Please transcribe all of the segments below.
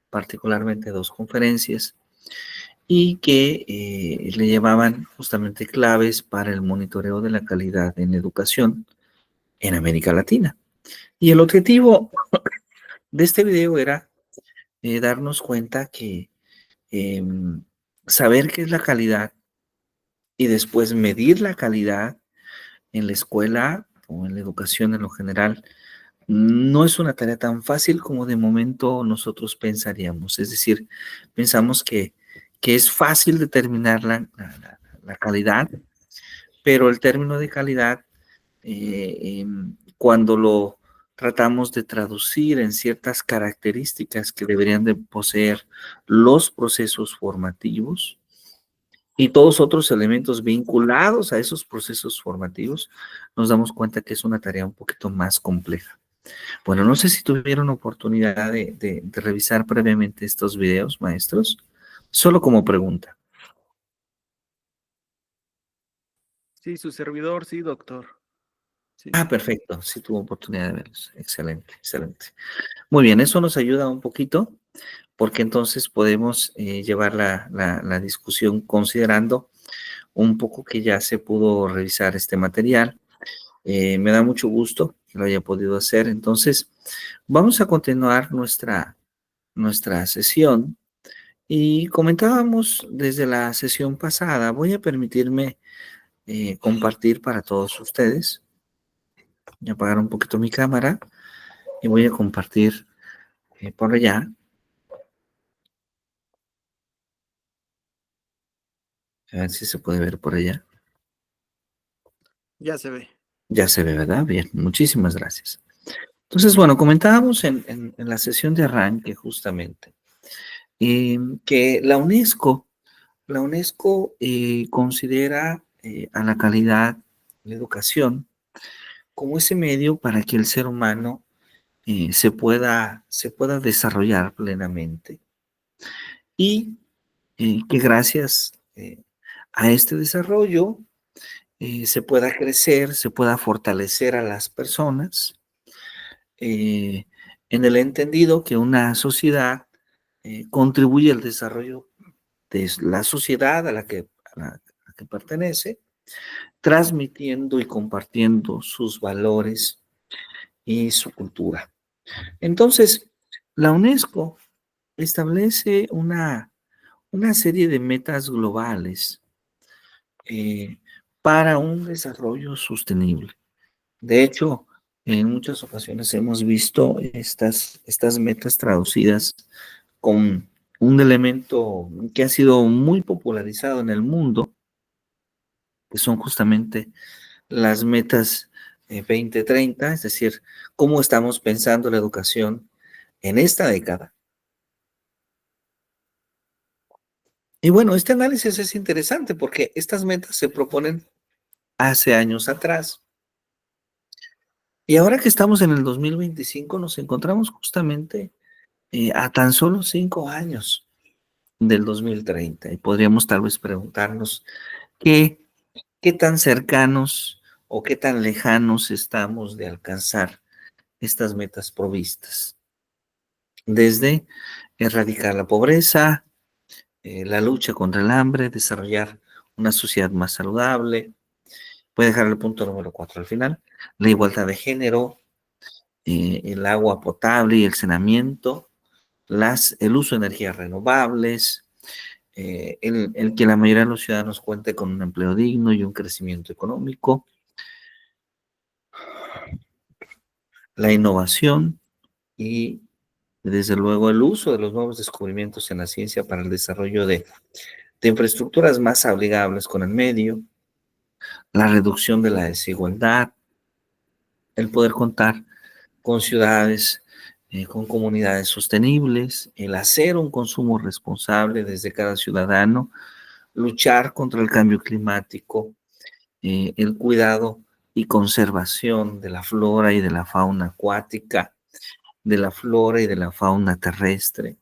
particularmente 2 conferencias, y que le llevaban justamente claves para el monitoreo de la calidad en educación en América Latina. Y el objetivo de este video era darnos cuenta que saber qué es la calidad y después medir la calidad en la escuela o en la educación en lo general no es una tarea tan fácil como de momento nosotros pensaríamos. Es decir, pensamos que es fácil determinar la calidad, pero el término de calidad, cuando lo tratamos de traducir en ciertas características que deberían de poseer los procesos formativos y todos otros elementos vinculados a esos procesos formativos, nos damos cuenta que es una tarea un poquito más compleja. Bueno, no sé si tuvieron oportunidad de revisar previamente estos videos, maestros, solo como pregunta. Sí, su servidor, sí, doctor. Sí. Ah, perfecto, sí tuvo oportunidad de verlos. Excelente, excelente. Muy bien, eso nos ayuda un poquito porque entonces podemos llevar la discusión considerando un poco que ya se pudo revisar este material. Me da mucho gusto que lo haya podido hacer. Entonces, vamos a continuar nuestra sesión. Y comentábamos desde la sesión pasada, voy a permitirme compartir para todos ustedes. Voy a apagar un poquito mi cámara y voy a compartir por allá. A ver si se puede ver por allá. Ya se ve. Ya se ve, ¿verdad? Bien, muchísimas gracias. Entonces, bueno, comentábamos en la sesión de arranque justamente que la UNESCO considera a la calidad, la educación, como ese medio para que el ser humano se pueda desarrollar plenamente y que gracias a este desarrollo se pueda crecer, se pueda fortalecer a las personas eh, en el entendido que una sociedad contribuye al desarrollo de la sociedad a la que pertenece, transmitiendo y compartiendo sus valores y su cultura. Entonces, la UNESCO establece una serie de metas globales eh, para un desarrollo sostenible. De hecho, en muchas ocasiones hemos visto estas metas traducidas con un elemento que ha sido muy popularizado en el mundo, que son justamente las metas 2030, es decir, cómo estamos pensando la educación en esta década. Y bueno, este análisis es interesante porque estas metas se proponen hace años atrás. Y ahora que estamos en el 2025, nos encontramos justamente a tan solo 5 años del 2030. Y podríamos tal vez preguntarnos qué tan cercanos o qué tan lejanos estamos de alcanzar estas metas provistas. Desde erradicar la pobreza, la lucha contra el hambre, desarrollar una sociedad más saludable. Voy a dejar el punto número 4 al final. La igualdad de género, el agua potable y el saneamiento, el uso de energías renovables, el que la mayoría de los ciudadanos cuente con un empleo digno y un crecimiento económico, la innovación y, desde luego, el uso de los nuevos descubrimientos en la ciencia para el desarrollo de infraestructuras más amigables con el medio, la reducción de la desigualdad, el poder contar con ciudades, con comunidades sostenibles, el hacer un consumo responsable desde cada ciudadano, luchar contra el cambio climático, el cuidado y conservación de la flora y de la fauna acuática, de la flora y de la fauna terrestre,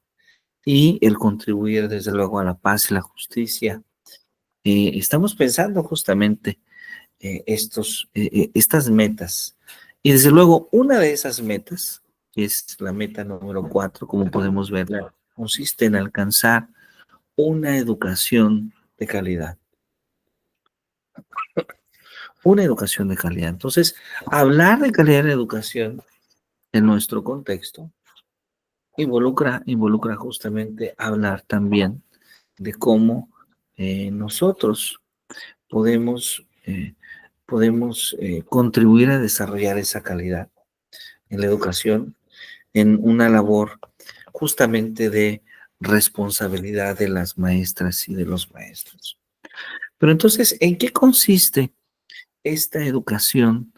y el contribuir desde luego a la paz y la justicia. Estamos pensando justamente estas metas. Y desde luego, una de esas metas que es la meta número 4, como podemos ver, consiste en alcanzar una educación de calidad. Una educación de calidad. Entonces, hablar de calidad de educación en nuestro contexto involucra justamente hablar también de cómo nosotros podemos contribuir a desarrollar esa calidad en la educación, en una labor justamente de responsabilidad de las maestras y de los maestros. Pero entonces, ¿en qué consiste esta educación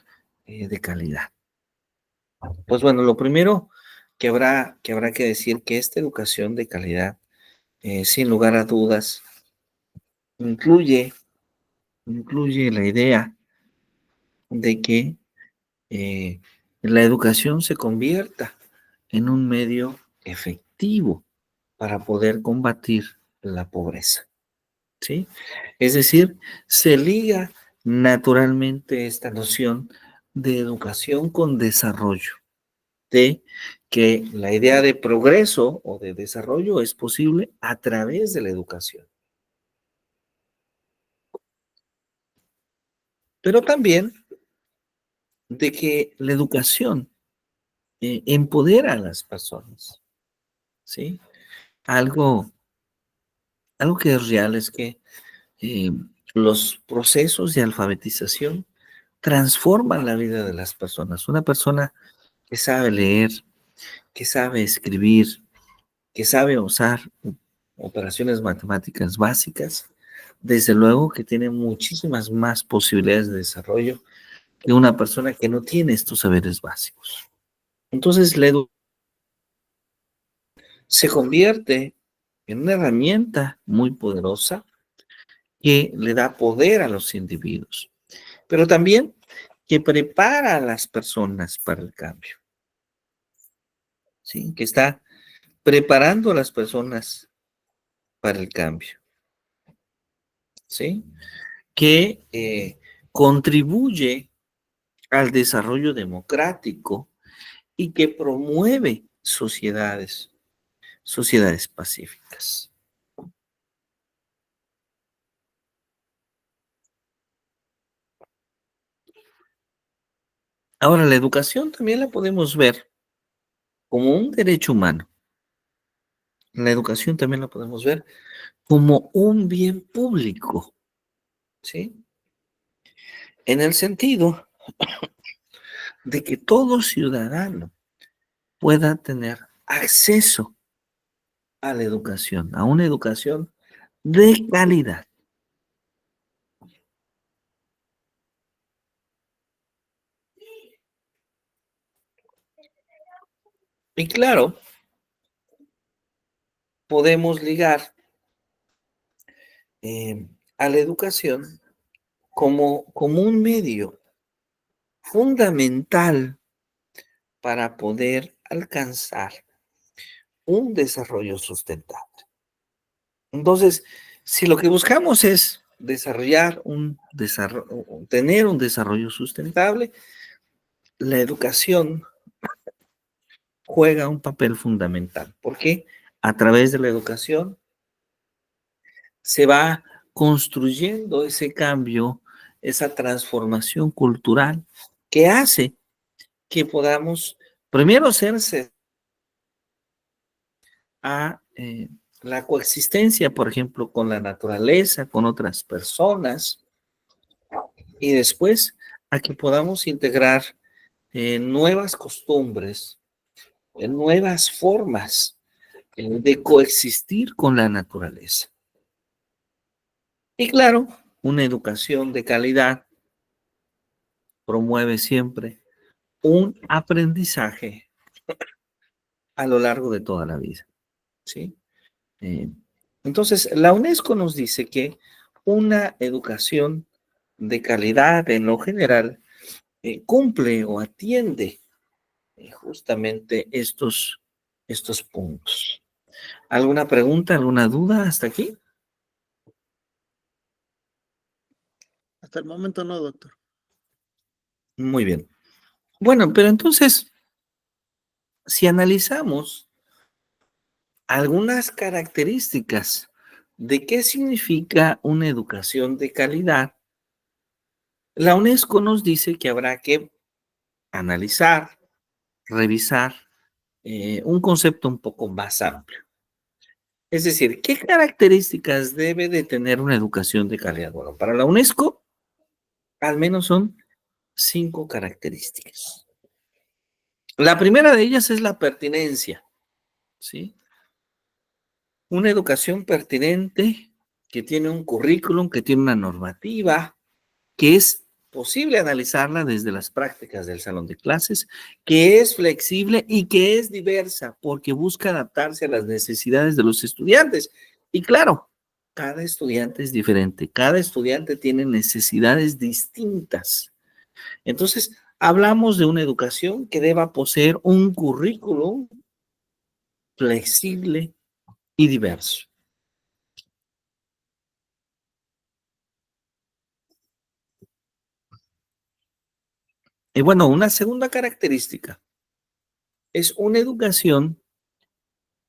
de calidad? Pues bueno, lo primero que habrá que decir que esta educación de calidad, sin lugar a dudas, incluye, incluye la idea de que la educación se convierta en un medio efectivo para poder combatir la pobreza, ¿sí? Es decir, se liga naturalmente esta noción de educación con desarrollo, de que la idea de progreso o de desarrollo es posible a través de la educación. Pero también de que la educación empodera a las personas, ¿sí? Algo, algo que es real es que eh, los procesos de alfabetización transforman la vida de las personas. Una persona que sabe leer, que sabe escribir, que sabe usar operaciones matemáticas básicas, desde luego que tiene muchísimas más posibilidades de desarrollo que una persona que no tiene estos saberes básicos. Entonces, la educación se convierte en una herramienta muy poderosa que le da poder a los individuos, pero también que prepara a las personas para el cambio, ¿sí? Que está preparando a las personas para el cambio, ¿sí? Que contribuye al desarrollo democrático y que promueve sociedades pacíficas. Ahora, la educación también la podemos ver como un derecho humano. La educación también la podemos ver como un bien público, ¿sí? En el sentido de que todo ciudadano pueda tener acceso a la educación, a una educación de calidad. Y claro, podemos ligar eh, a la educación como un medio fundamental para poder alcanzar un desarrollo sustentable. Entonces, si lo que buscamos es tener un desarrollo sustentable, la educación juega un papel fundamental, porque a través de la educación se va construyendo ese cambio, esa transformación cultural que hace que podamos primero serse a la coexistencia, por ejemplo, con la naturaleza, con otras personas, y después a que podamos integrar nuevas costumbres, nuevas formas de coexistir con la naturaleza. Y claro, una educación de calidad promueve siempre un aprendizaje a lo largo de toda la vida, ¿sí? Eh, entonces, la UNESCO nos dice que una educación de calidad en lo general cumple o atiende justamente estos puntos. ¿Alguna pregunta, alguna duda hasta aquí? Hasta el momento no, doctor. Muy bien. Bueno, pero entonces, si analizamos algunas características de qué significa una educación de calidad, la UNESCO nos dice que habrá que analizar, revisar un concepto un poco más amplio. Es decir, ¿qué características debe de tener una educación de calidad? Bueno, para la UNESCO, al menos son 5 características. La primera de ellas es la pertinencia, ¿sí? Una educación pertinente que tiene un currículum, que tiene una normativa, que es posible analizarla desde las prácticas del salón de clases, que es flexible y que es diversa porque busca adaptarse a las necesidades de los estudiantes. Y claro, cada estudiante es diferente, cada estudiante tiene necesidades distintas. Entonces, hablamos de una educación que deba poseer un currículum flexible y diverso. Y bueno, una segunda característica es una educación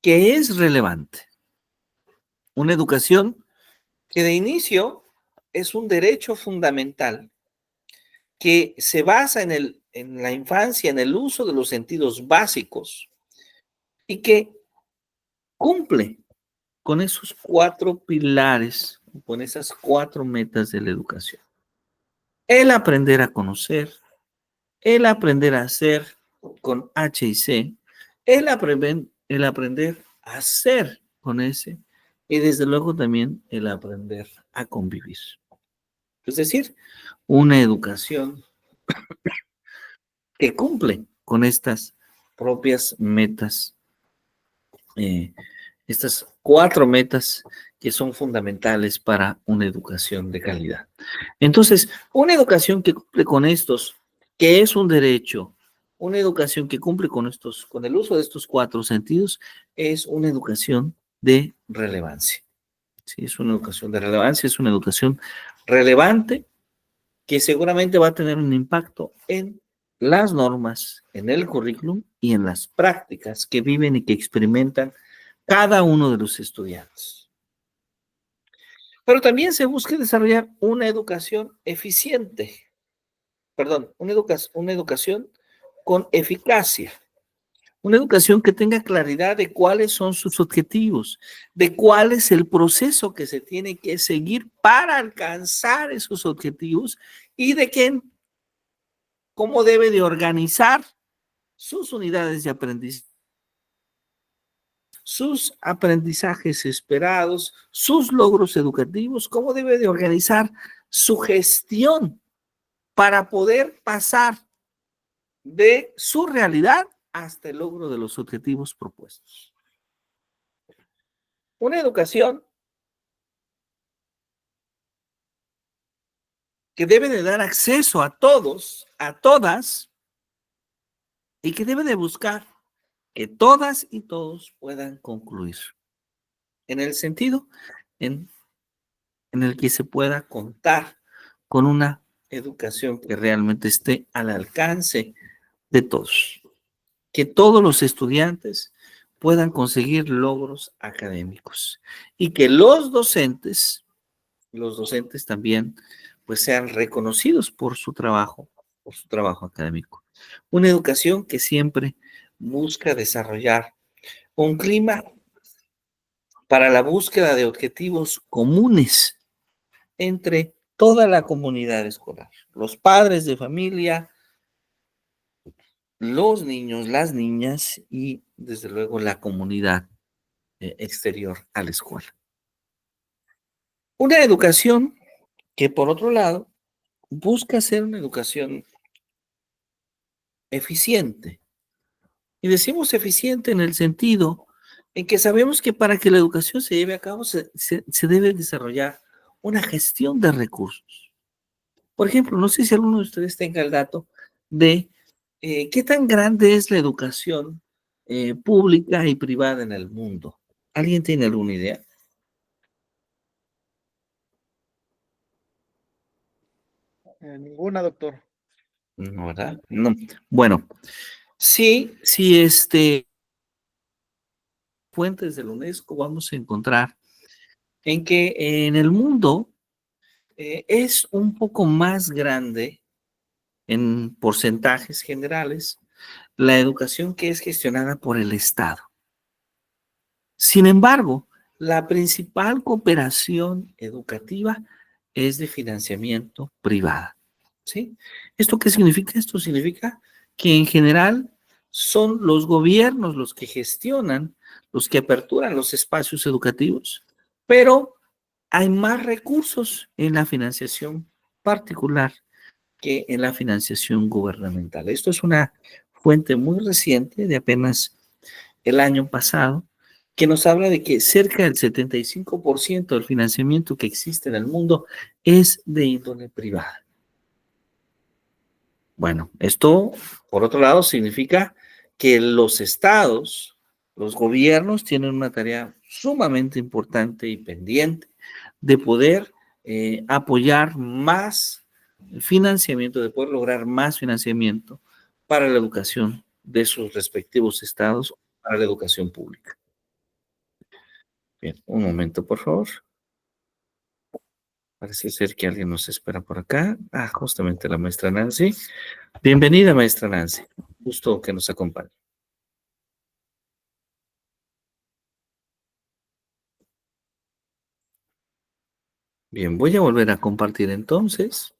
que es relevante, una educación que de inicio es un derecho fundamental que se basa en la infancia, en el uso de los sentidos básicos y que cumple con esos 4 pilares, con esas 4 metas de la educación. El aprender a conocer, el aprender a hacer con H y C, el aprender a ser con S y desde luego también el aprender a convivir. Es decir, una educación que cumple con estas propias metas, eh, estas 4 metas que son fundamentales para una educación de calidad. Entonces, una educación que cumple con estos, que es un derecho, una educación que cumple con estos, con el uso de estos 4 sentidos, es una educación de relevancia. Sí, es una educación de relevancia, es una educación relevante que seguramente va a tener un impacto en las normas, en el currículum y en las prácticas que viven y que experimentan cada uno de los estudiantes. Pero también se busca desarrollar una educación eficiente, perdón, una educación con eficacia, una educación que tenga claridad de cuáles son sus objetivos, de cuál es el proceso que se tiene que seguir para alcanzar esos objetivos y de cómo debe de organizar sus unidades de aprendizaje, sus aprendizajes esperados, sus logros educativos, cómo debe de organizar su gestión para poder pasar de su realidad hasta el logro de los objetivos propuestos. Una educación que debe de dar acceso a todos, a todas, y que debe de buscar que todas y todos puedan concluir. En el sentido en el que se pueda contar con una educación que realmente esté al alcance de todos, que todos los estudiantes puedan conseguir logros académicos y que los docentes también pues sean reconocidos por su trabajo académico. Una educación que siempre busca desarrollar un clima para la búsqueda de objetivos comunes entre toda la comunidad escolar, los padres de familia, los niños, las niñas y desde luego la comunidad exterior a la escuela. Una educación que por otro lado busca ser una educación eficiente. Y decimos eficiente en el sentido en que sabemos que para que la educación se lleve a cabo se debe desarrollar una gestión de recursos. Por ejemplo, no sé si alguno de ustedes tenga el dato de qué tan grande es la educación pública y privada en el mundo. ¿Alguien tiene alguna idea? Ninguna, doctor. No, ¿verdad? No. Bueno, Sí, sí, fuentes de la UNESCO vamos a encontrar en que en el mundo es un poco más grande en porcentajes generales la educación que es gestionada por el Estado. Sin embargo, la principal cooperación educativa es de financiamiento privada, ¿sí? ¿Esto qué significa? Esto significa que en general son los gobiernos los que gestionan, los que aperturan los espacios educativos, pero hay más recursos en la financiación particular que en la financiación gubernamental. Esto es una fuente muy reciente de apenas el año pasado, que nos habla de que cerca del 75% del financiamiento que existe en el mundo es de índole privada. Bueno, esto, por otro lado, significa que los estados, los gobiernos tienen una tarea sumamente importante y pendiente de poder apoyar más financiamiento, de poder lograr más financiamiento para la educación de sus respectivos estados, para la educación pública. Bien, un momento, por favor. Parece ser que alguien nos espera por acá. Ah, justamente la maestra Nancy. Bienvenida, maestra Nancy. Gusto que nos acompañe. Bien, voy a volver a compartir entonces.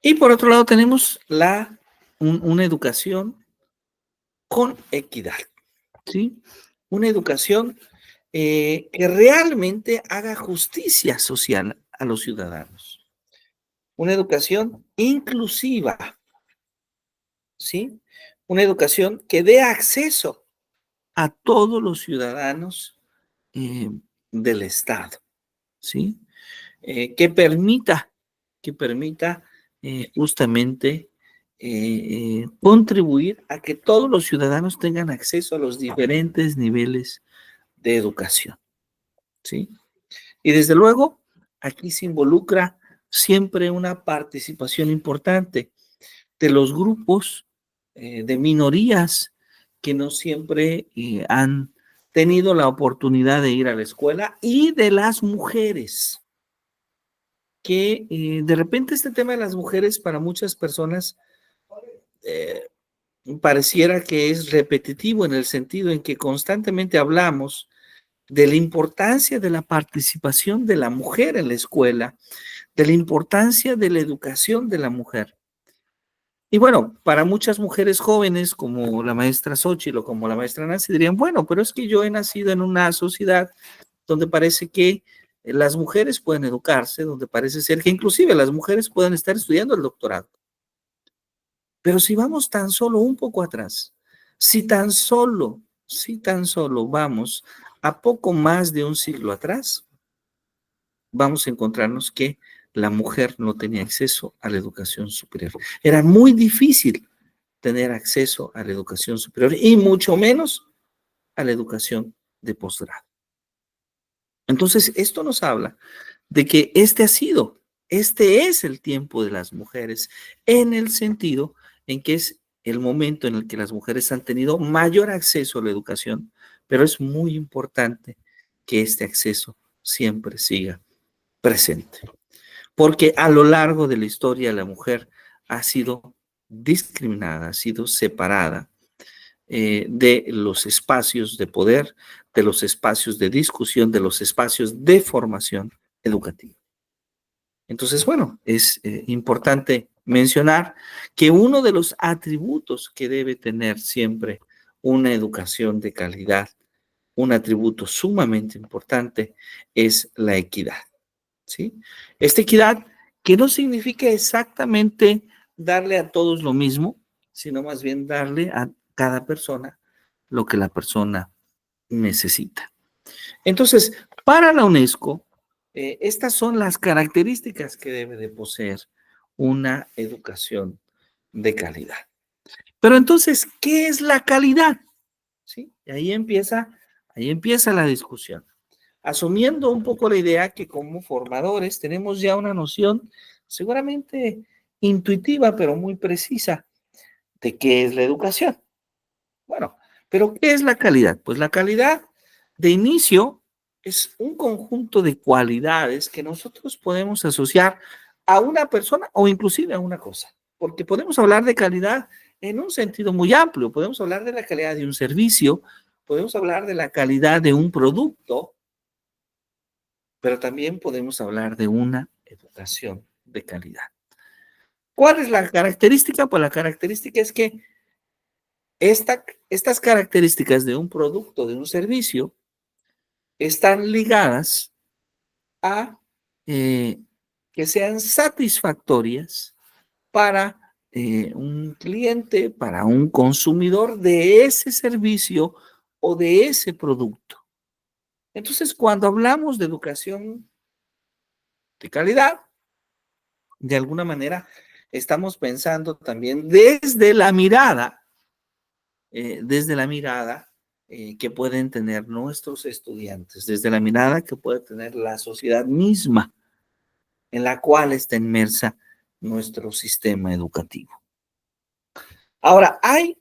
Y por otro lado tenemos una educación con equidad, ¿sí? Una educación que realmente haga justicia social a los ciudadanos. Una educación inclusiva, ¿sí? Una educación que dé acceso a todos los ciudadanos eh, del Estado, ¿sí? Que permita justamente contribuir a que todos los ciudadanos tengan acceso a los diferentes niveles de educación, ¿sí? Y desde luego, aquí se involucra siempre una participación importante de los grupos de minorías que no siempre han tenido la oportunidad de ir a la escuela y de las mujeres, que de repente este tema de las mujeres para muchas personas eh, pareciera que es repetitivo en el sentido en que constantemente hablamos de la importancia de la participación de la mujer en la escuela, de la importancia de la educación de la mujer. Y bueno, para muchas mujeres jóvenes como la maestra Xochitl o como la maestra Nancy dirían, bueno, pero es que yo he nacido en una sociedad donde parece que las mujeres pueden educarse, donde parece ser que inclusive las mujeres pueden estar estudiando el doctorado. Pero si vamos tan solo un poco atrás, si tan solo vamos a poco más de un siglo atrás, vamos a encontrarnos que la mujer no tenía acceso a la educación superior. Era muy difícil tener acceso a la educación superior y mucho menos a la educación de posgrado. Entonces, esto nos habla de que este es el tiempo de las mujeres, en el sentido en que es el momento en el que las mujeres han tenido mayor acceso a la educación, pero es muy importante que este acceso siempre siga presente, porque a lo largo de la historia la mujer ha sido discriminada, ha sido separada de los espacios de poder, de los espacios de discusión, de los espacios de formación educativa. Entonces, bueno, es importante mencionar que uno de los atributos que debe tener siempre una educación de calidad, un atributo sumamente importante, es la equidad, ¿sí? Esta equidad que no significa exactamente darle a todos lo mismo, sino más bien darle a cada persona lo que la persona necesita. Entonces, para la UNESCO, estas son las características que debe de poseer una educación de calidad. Pero entonces, ¿qué es la calidad? ¿Sí? Y ahí empieza la discusión. Asumiendo un poco la idea que como formadores tenemos ya una noción seguramente intuitiva, pero muy precisa, de qué es la educación. Bueno, pero ¿qué es la calidad? Pues la calidad de inicio es un conjunto de cualidades que nosotros podemos asociar a una persona o inclusive a una cosa, porque podemos hablar de calidad en un sentido muy amplio, podemos hablar de la calidad de un servicio, podemos hablar de la calidad de un producto, pero también podemos hablar de una educación de calidad. ¿Cuál es la característica? Pues la característica es que estas características de un producto, de un servicio, están ligadas a que sean satisfactorias para un cliente, para un consumidor de ese servicio o de ese producto. Entonces, cuando hablamos de educación de calidad, de alguna manera estamos pensando también desde la mirada que pueden tener nuestros estudiantes, desde la mirada que puede tener la sociedad misma en la cual está inmersa nuestro sistema educativo. Ahora, hay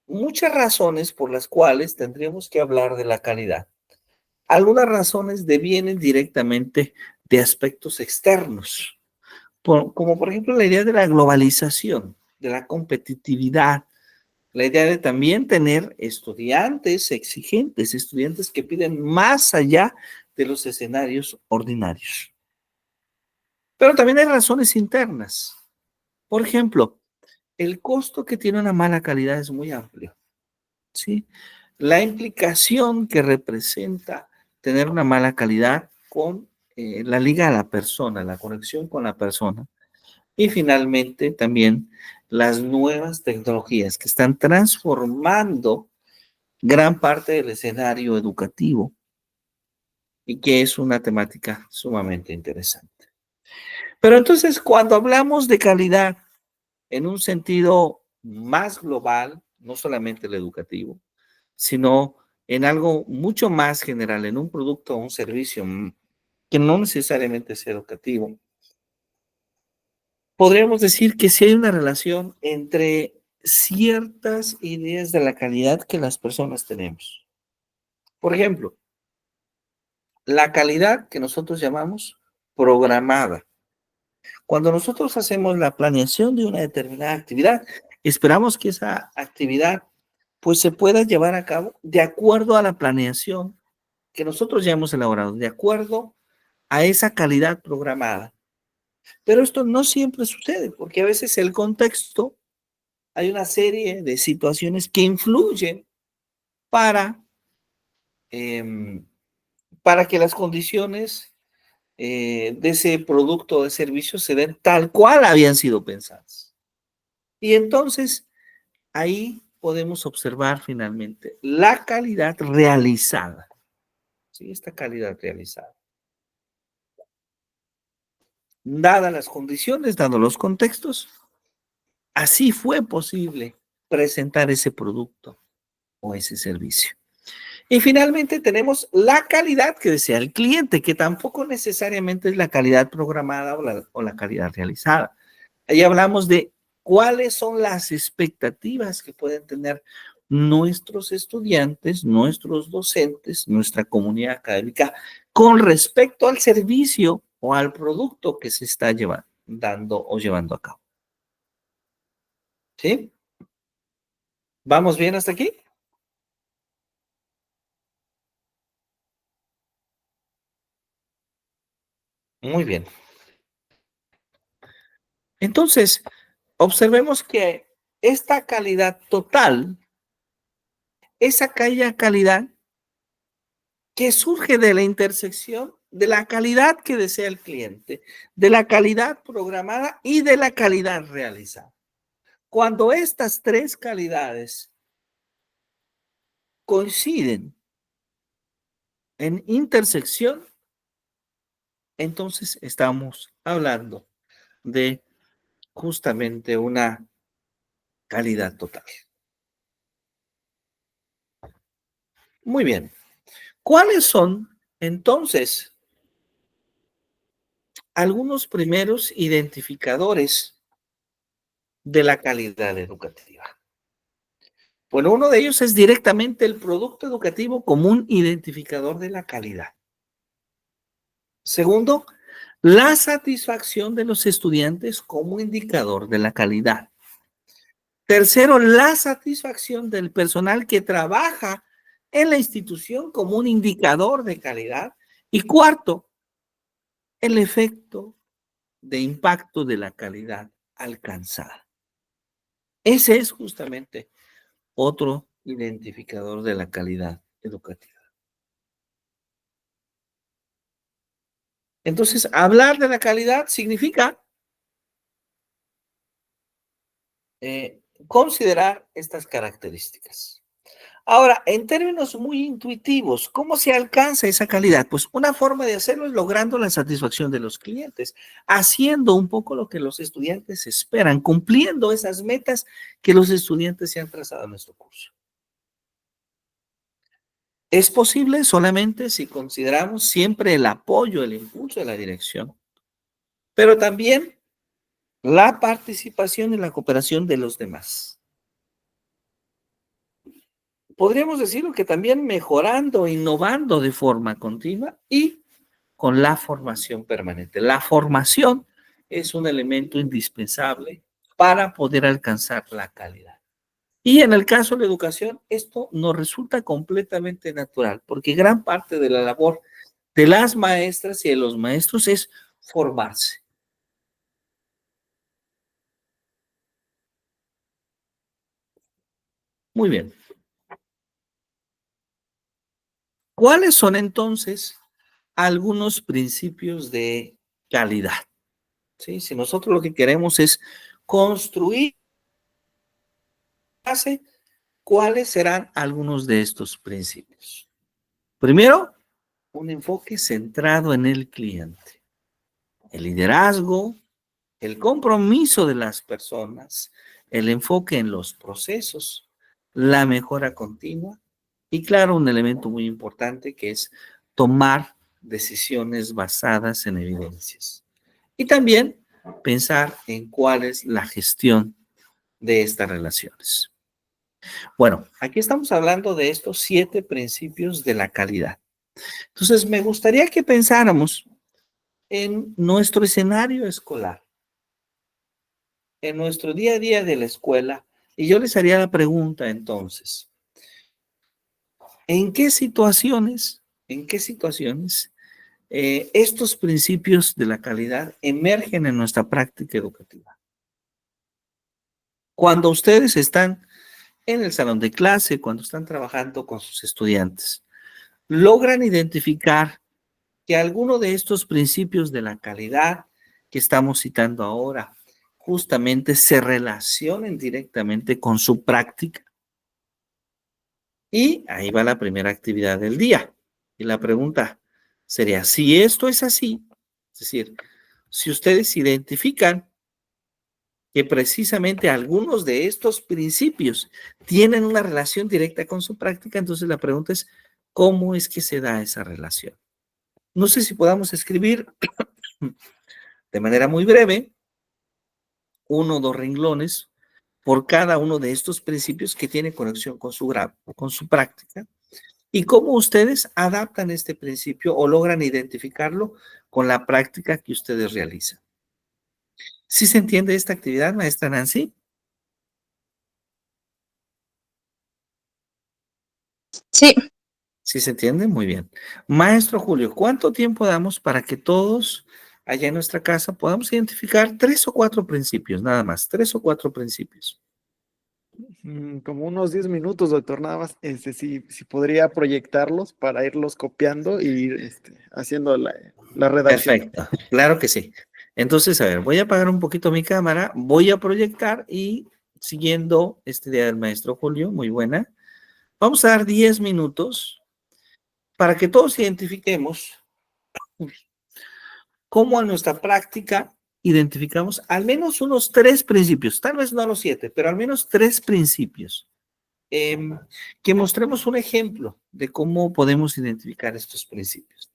muchas razones por las cuales tendríamos que hablar de la calidad. Algunas razones devienen directamente de aspectos externos, como por ejemplo la idea de la globalización, de la competitividad, la idea de también tener estudiantes exigentes, estudiantes que piden más allá de los escenarios ordinarios. Pero también hay razones internas. Por ejemplo, el costo que tiene una mala calidad es muy amplio, ¿sí? La implicación que representa tener una mala calidad con la liga a la persona, la conexión con la persona. Y finalmente también las nuevas tecnologías que están transformando gran parte del escenario educativo y que es una temática sumamente interesante. Pero entonces, cuando hablamos de calidad en un sentido más global, no solamente el educativo, sino en algo mucho más general, en un producto o un servicio que no necesariamente es educativo, podríamos decir que sí hay una relación entre ciertas ideas de la calidad que las personas tenemos. Por ejemplo, la calidad que nosotros llamamos programada. Cuando nosotros hacemos la planeación de una determinada actividad, esperamos que esa actividad pues se pueda llevar a cabo de acuerdo a la planeación que nosotros ya hemos elaborado, de acuerdo a esa calidad programada. Pero esto no siempre sucede, porque a veces el contexto, hay una serie de situaciones que influyen para, em, para que las condiciones de ese producto o de servicio se den tal cual habían sido pensadas. Y entonces ahí podemos observar finalmente la calidad realizada. ¿Sí? Esta calidad realizada. Dadas las condiciones, dados los contextos, así fue posible presentar ese producto o ese servicio. Y finalmente tenemos la calidad que desea el cliente, que tampoco necesariamente es la calidad programada o la calidad realizada. Ahí hablamos de cuáles son las expectativas que pueden tener nuestros estudiantes, nuestros docentes, nuestra comunidad académica con respecto al servicio o al producto que se está dando o llevando a cabo. ¿Sí? ¿Vamos bien hasta aquí? Muy bien. Entonces, observemos que esta calidad total es aquella calidad que surge de la intersección de la calidad que desea el cliente, de la calidad programada y de la calidad realizada. Cuando estas tres calidades coinciden en intersección, entonces estamos hablando de justamente una calidad total. Muy bien. ¿Cuáles son entonces algunos primeros identificadores de la calidad educativa. Bueno, uno de ellos es directamente el producto educativo como un identificador de la calidad. Segundo, la satisfacción de los estudiantes como indicador de la calidad. Tercero, la satisfacción del personal que trabaja en la institución como un indicador de calidad. Y cuarto, el efecto de impacto de la calidad alcanzada. Ese es justamente otro identificador de la calidad educativa. Entonces, hablar de la calidad significa considerar estas características. Ahora, en términos muy intuitivos, ¿cómo se alcanza esa calidad? Pues una forma de hacerlo es logrando la satisfacción de los clientes, haciendo un poco lo que los estudiantes esperan, cumpliendo esas metas que los estudiantes se han trazado en nuestro curso. Es posible solamente si consideramos siempre el apoyo, el impulso de la dirección, pero también la participación y la cooperación de los demás. Podríamos decirlo que también mejorando, innovando de forma continua y con la formación permanente. La formación es un elemento indispensable para poder alcanzar la calidad. Y en el caso de la educación, esto nos resulta completamente natural, porque gran parte de la labor de las maestras y de los maestros es formarse. Muy bien. ¿Cuáles son entonces algunos principios de calidad? ¿Sí? Si nosotros lo que queremos es construir, ¿cuáles serán algunos de estos principios? Primero, un enfoque centrado en el cliente. El liderazgo, el compromiso de las personas, el enfoque en los procesos, la mejora continua y, claro, un elemento muy importante que es tomar decisiones basadas en evidencias. Y también pensar en cuál es la gestión de estas relaciones. Bueno, aquí estamos hablando de estos 7 principios de la calidad. Entonces, me gustaría que pensáramos en nuestro escenario escolar, en nuestro día a día de la escuela, y yo les haría la pregunta entonces, en qué situaciones estos principios de la calidad emergen en nuestra práctica educativa? Cuando ustedes están en el salón de clase, cuando están trabajando con sus estudiantes, logran identificar que alguno de estos principios de la calidad que estamos citando ahora justamente se relacionen directamente con su práctica. Y ahí va la primera actividad del día. Y la pregunta sería, si esto es así, es decir, si ustedes identifican que precisamente algunos de estos principios tienen una relación directa con su práctica, entonces la pregunta es, ¿cómo es que se da esa relación? No sé si podamos escribir de manera muy breve 1 o 2 renglones por cada uno de estos principios que tiene conexión con su práctica y cómo ustedes adaptan este principio o logran identificarlo con la práctica que ustedes realizan. ¿Sí se entiende esta actividad, maestra Nancy? Sí. ¿Sí se entiende? Muy bien. Maestro Julio, ¿cuánto tiempo damos para que todos allá en nuestra casa podamos identificar 3 o 4 principios, nada más, 3 o 4 principios? Como unos 10 minutos, doctor, nada más, si podría proyectarlos para irlos copiando y ir haciendo la redacción. Perfecto, claro que sí. Entonces, a ver, voy a apagar un poquito mi cámara, voy a proyectar y siguiendo este día del maestro Julio, muy buena, vamos a dar 10 minutos para que todos identifiquemos cómo en nuestra práctica identificamos al menos unos 3 principios, tal vez no los 7, pero al menos 3 principios. Que mostremos un ejemplo de cómo podemos identificar estos principios.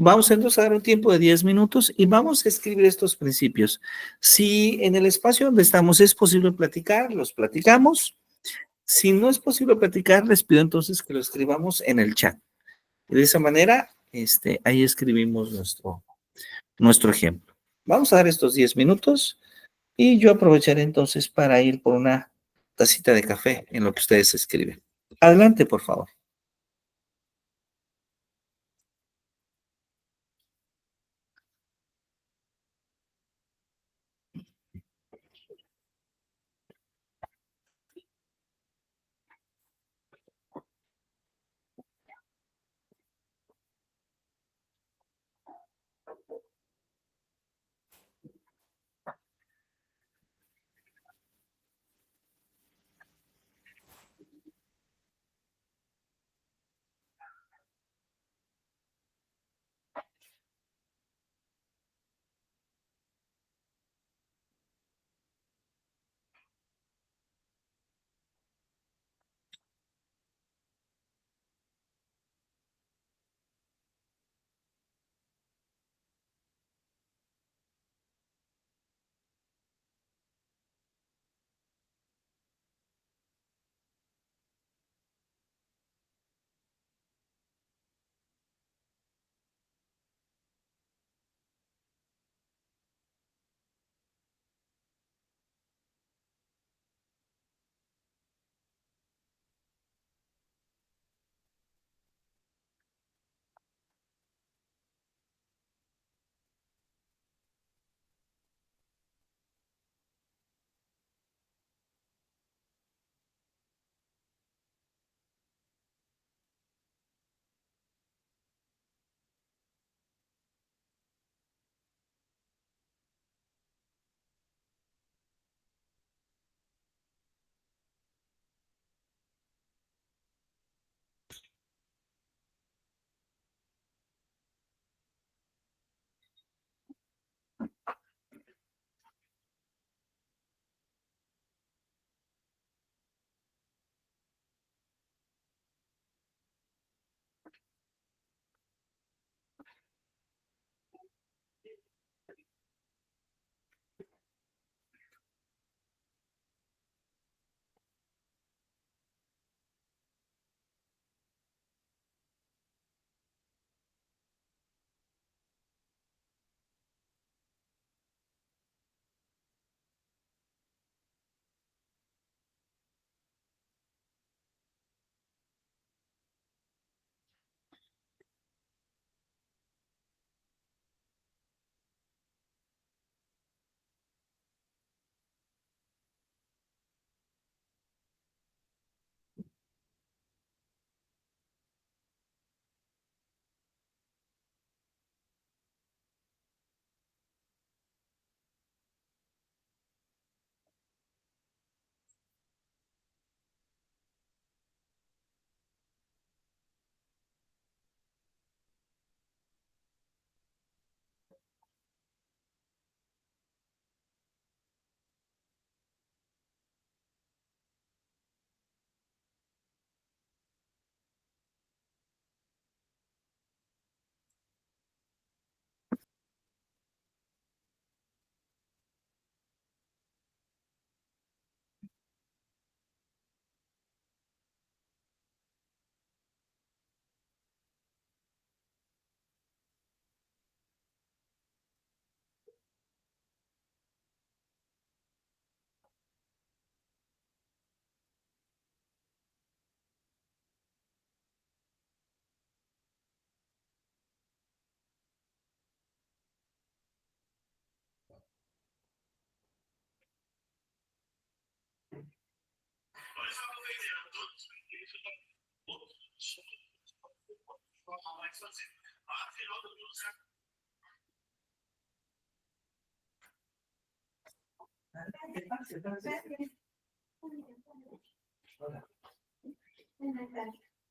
Vamos entonces a dar un tiempo de 10 minutos y vamos a escribir estos principios. Si en el espacio donde estamos es posible platicar, los platicamos. Si no es posible platicar, les pido entonces que lo escribamos en el chat. De esa manera, ahí escribimos nuestro ejemplo. Vamos a dar estos 10 minutos y yo aprovecharé entonces para ir por una tacita de café en lo que ustedes escriben. Adelante, por favor.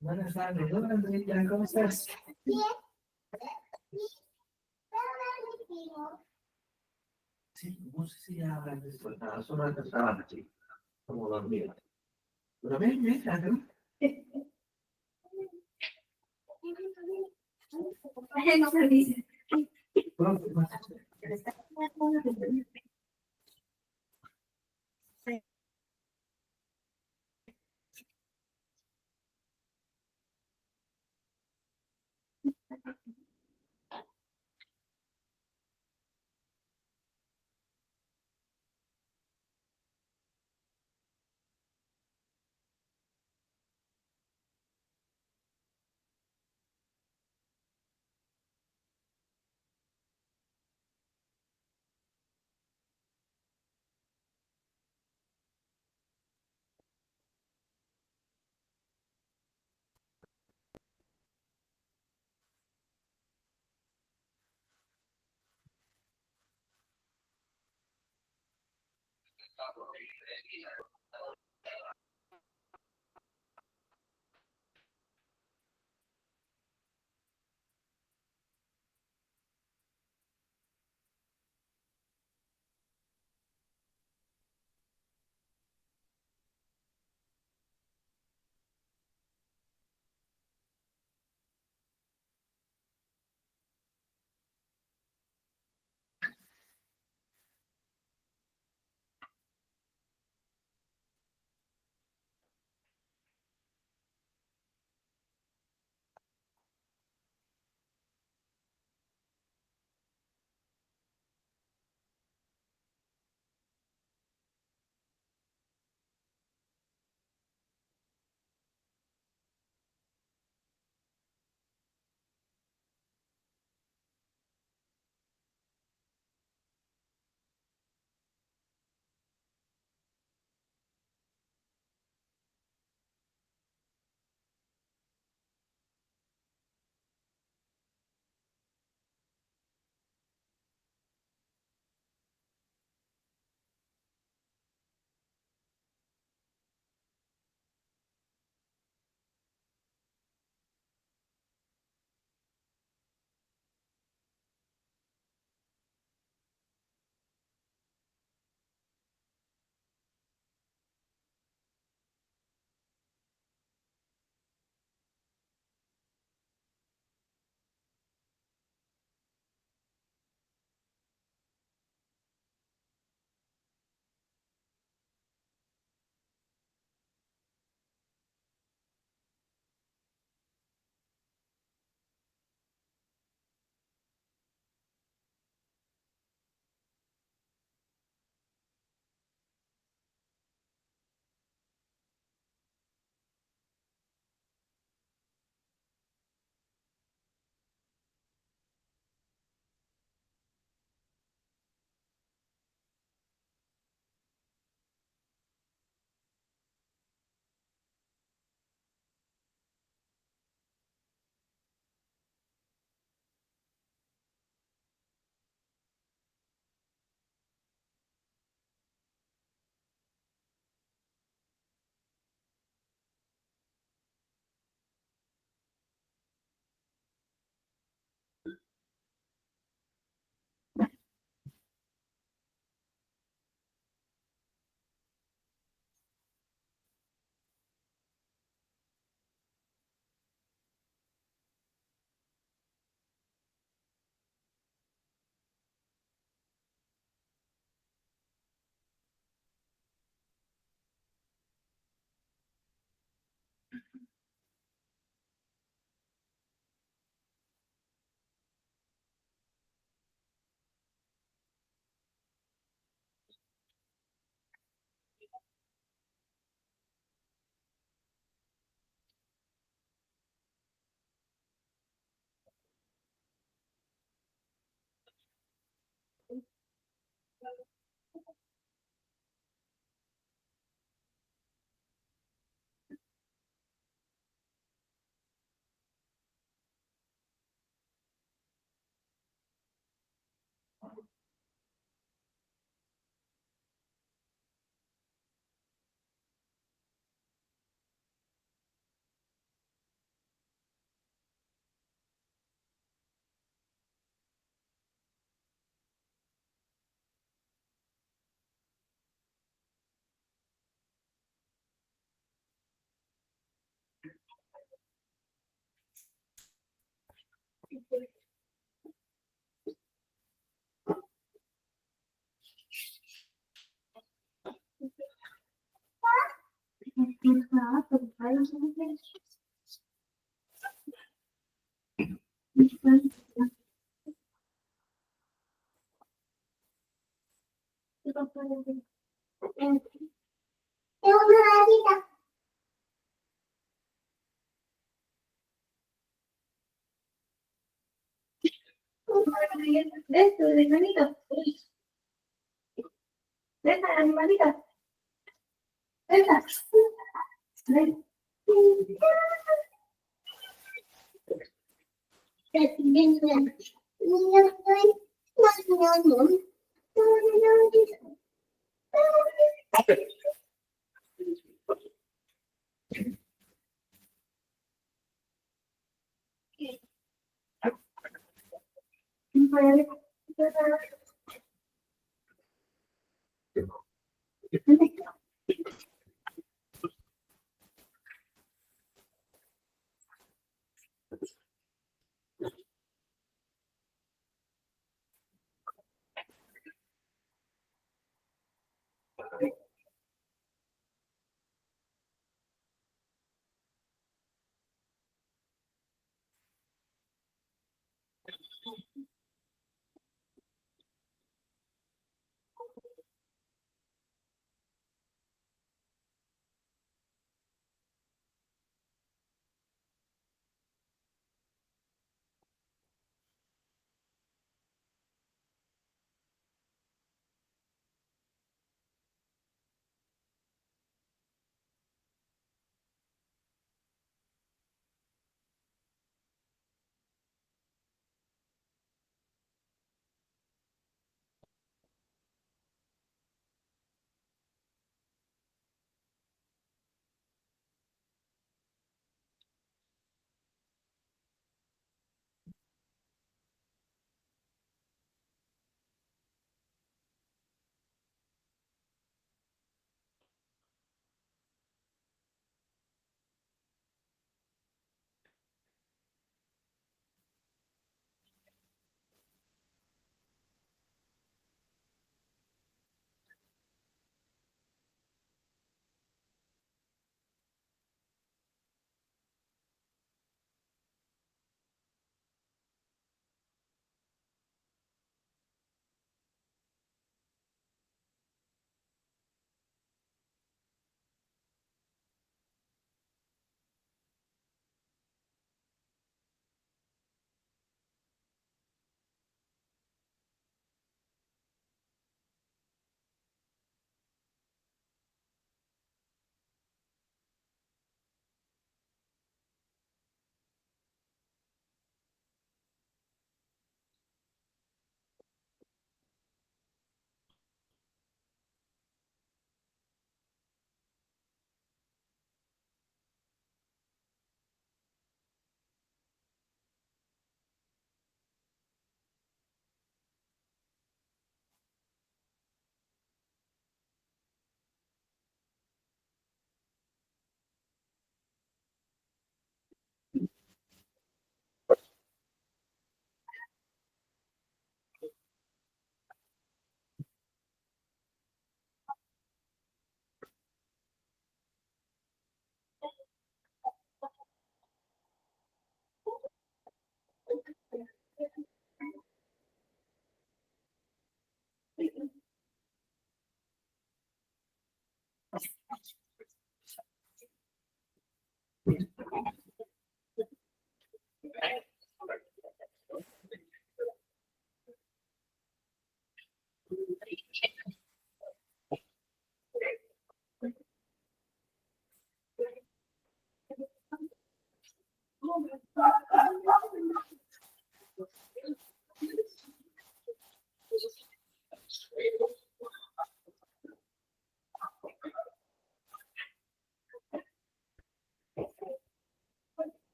Buenas tardes, hola Andrea, ¿cómo estás? Sí, no sé si ya habrás despertado, hace un rato estaban aquí, como dormidas. Pero ven, ven, Andrea. Esto de manito. Deja la animalita. Deja. Ven.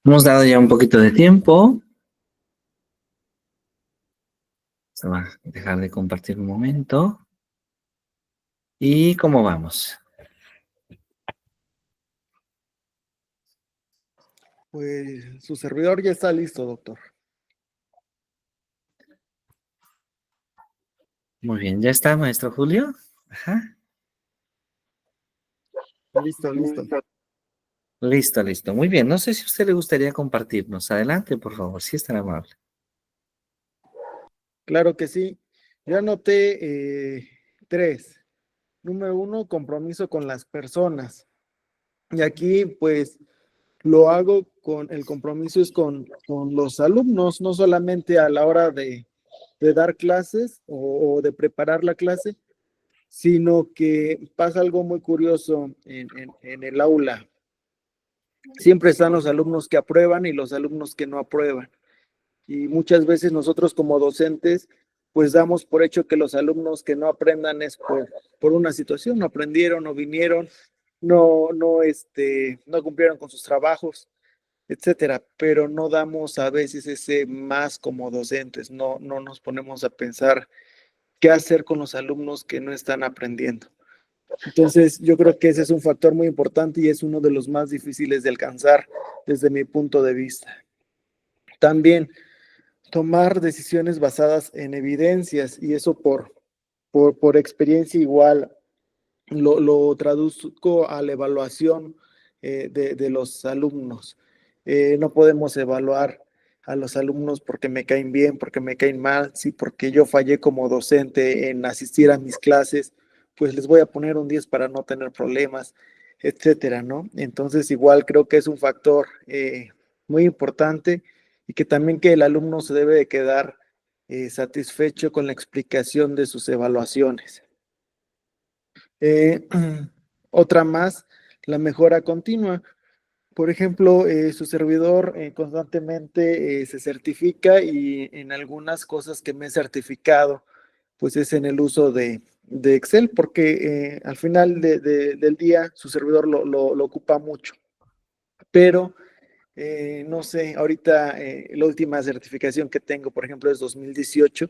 Hemos dado ya un poquito de tiempo. Se va a dejar de compartir un momento. ¿Y cómo vamos? Pues su servidor ya está listo, doctor. Muy bien, ¿ya está, maestro Julio? Ajá. Listo, listo. Listo, listo. Muy bien. No sé si a usted le gustaría compartirnos. Adelante, por favor, si es tan amable. Claro que sí. Yo anoté 3. Número 1, compromiso con las personas. Y aquí, pues, lo hago con el compromiso es con los alumnos, no solamente a la hora de dar clases o de preparar la clase, sino que pasa algo muy curioso en el aula. Siempre están los alumnos que aprueban y los alumnos que no aprueban. Y muchas veces nosotros como docentes, pues damos por hecho que los alumnos que no aprendan es por una situación, no aprendieron, no vinieron, no cumplieron con sus trabajos, etcétera, pero no damos a veces ese más como docentes, no nos ponemos a pensar qué hacer con los alumnos que no están aprendiendo. Entonces, yo creo que ese es un factor muy importante y es uno de los más difíciles de alcanzar desde mi punto de vista. También tomar decisiones basadas en evidencias y eso por experiencia igual lo traduzco a la evaluación de los alumnos. No podemos evaluar a los alumnos porque me caen bien, porque me caen mal, sí, porque yo fallé como docente en asistir a mis clases, pues les voy a poner un 10 para no tener problemas, etcétera, ¿no? Entonces, igual creo que es un factor muy importante y que también que el alumno se debe de quedar satisfecho con la explicación de sus evaluaciones. Eh, Otra más, la mejora continua. Por ejemplo, su servidor constantemente se certifica y en algunas cosas que me he certificado, pues es en el uso de Excel, porque al final del día su servidor lo ocupa mucho. Pero, no sé, ahorita la última certificación que tengo, por ejemplo, es 2018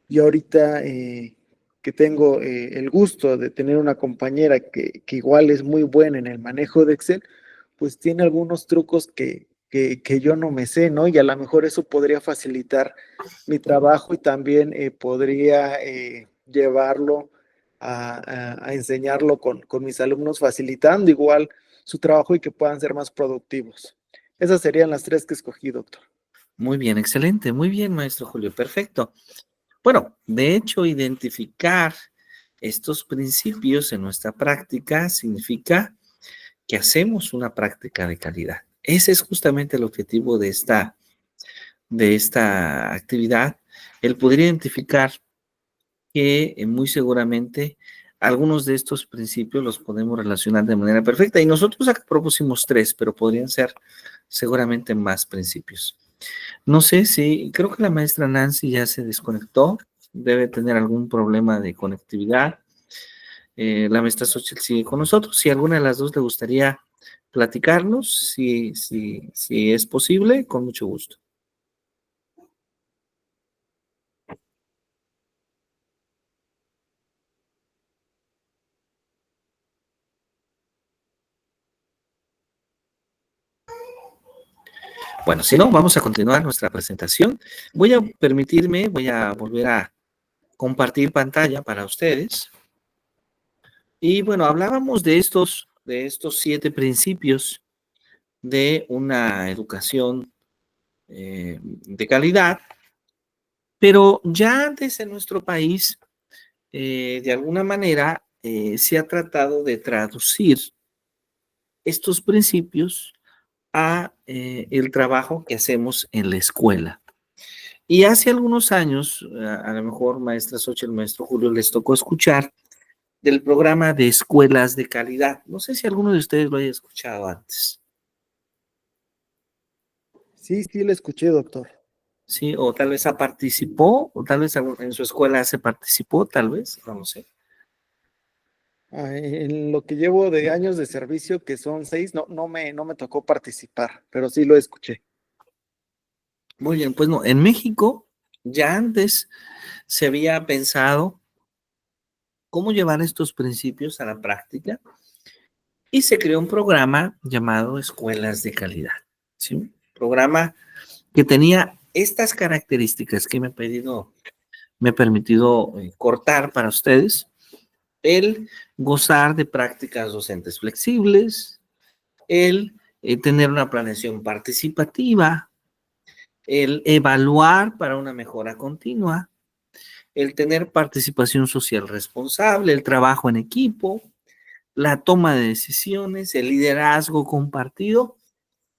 y ahorita que tengo el gusto de tener una compañera que igual es muy buena en el manejo de Excel, pues tiene algunos trucos que yo no me sé, ¿no? Y a lo mejor eso podría facilitar mi trabajo y también podría llevarlo a enseñarlo con mis alumnos, facilitando igual su trabajo y que puedan ser más productivos. Esas serían las 3 que escogí, doctor. Muy bien, excelente. Muy bien, maestro Julio. Perfecto. Bueno, de hecho, identificar estos principios en nuestra práctica significa que hacemos una práctica de calidad. Ese es justamente el objetivo de esta actividad, el poder identificar que muy seguramente algunos de estos principios los podemos relacionar de manera perfecta. Y nosotros acá propusimos 3, pero podrían ser seguramente más principios. No sé si, creo que la maestra Nancy ya se desconectó, debe tener algún problema de conectividad. La maestra Xochitl sigue con nosotros. Si alguna de las dos le gustaría platicarnos, si es posible, con mucho gusto. Bueno, si no, vamos a continuar nuestra presentación. Voy a volver a compartir pantalla para ustedes. Y bueno, hablábamos de estos 7 principios de una educación de calidad, pero ya desde nuestro país, de alguna manera, se ha tratado de traducir estos principios a el trabajo que hacemos en la escuela. Y hace algunos años, a lo mejor maestra Xochitl, maestro Julio, les tocó escuchar del programa de escuelas de calidad. No sé si alguno de ustedes lo haya escuchado antes. Sí, sí, le escuché, doctor. Sí, o tal vez participó, o tal vez en su escuela se participó, tal vez, no lo sé. En lo que llevo de años de servicio, que son 6, no me tocó participar, pero sí lo escuché. Muy bien, pues no, en México ya antes se había pensado cómo llevar estos principios a la práctica y se creó un programa llamado Escuelas de Calidad, ¿sí? Un programa que tenía estas características que me he permitido cortar para ustedes: el gozar de prácticas docentes flexibles, el tener una planeación participativa, el evaluar para una mejora continua, el tener participación social responsable, el trabajo en equipo, la toma de decisiones, el liderazgo compartido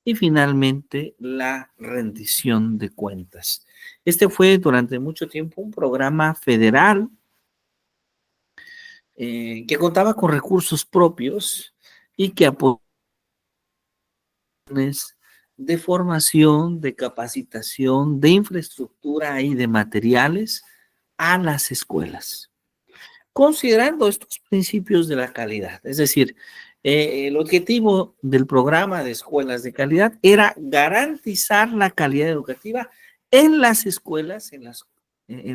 y finalmente la rendición de cuentas. Este fue durante mucho tiempo un programa federal que contaba con recursos propios y que apoyaba de formación, de capacitación, de infraestructura y de materiales a las escuelas, considerando estos principios de la calidad. Es decir, el objetivo del programa de escuelas de calidad era garantizar la calidad educativa en las escuelas, en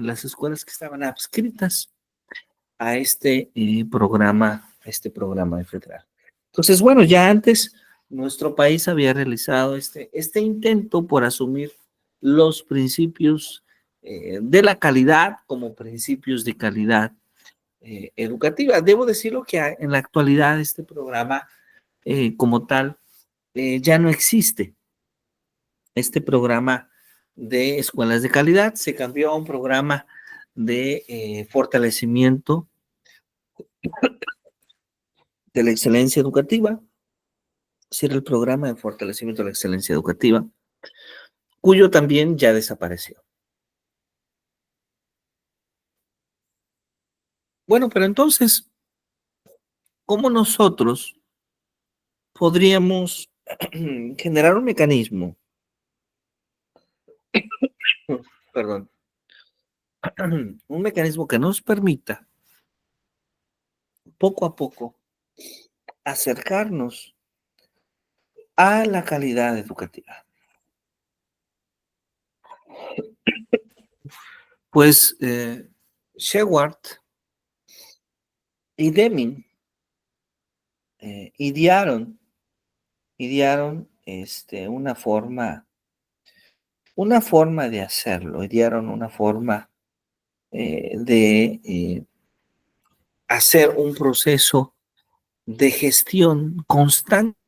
las escuelas que estaban adscritas a este programa de federal. Entonces, bueno, ya antes nuestro país había realizado este intento por asumir los principios de la calidad como principios de calidad educativa. Debo decirlo que en la actualidad este programa como tal ya no existe. Este programa de escuelas de calidad se cambió a un programa de fortalecimiento de la excelencia educativa. Era el programa de fortalecimiento de la excelencia educativa, cuyo también ya desapareció. Bueno, pero entonces, ¿cómo nosotros podríamos generar un mecanismo, perdón, un mecanismo que nos permita poco a poco acercarnos a la calidad educativa? Pues Shewhart y Deming idearon una forma de hacerlo, idearon una forma de hacer un proceso de gestión constante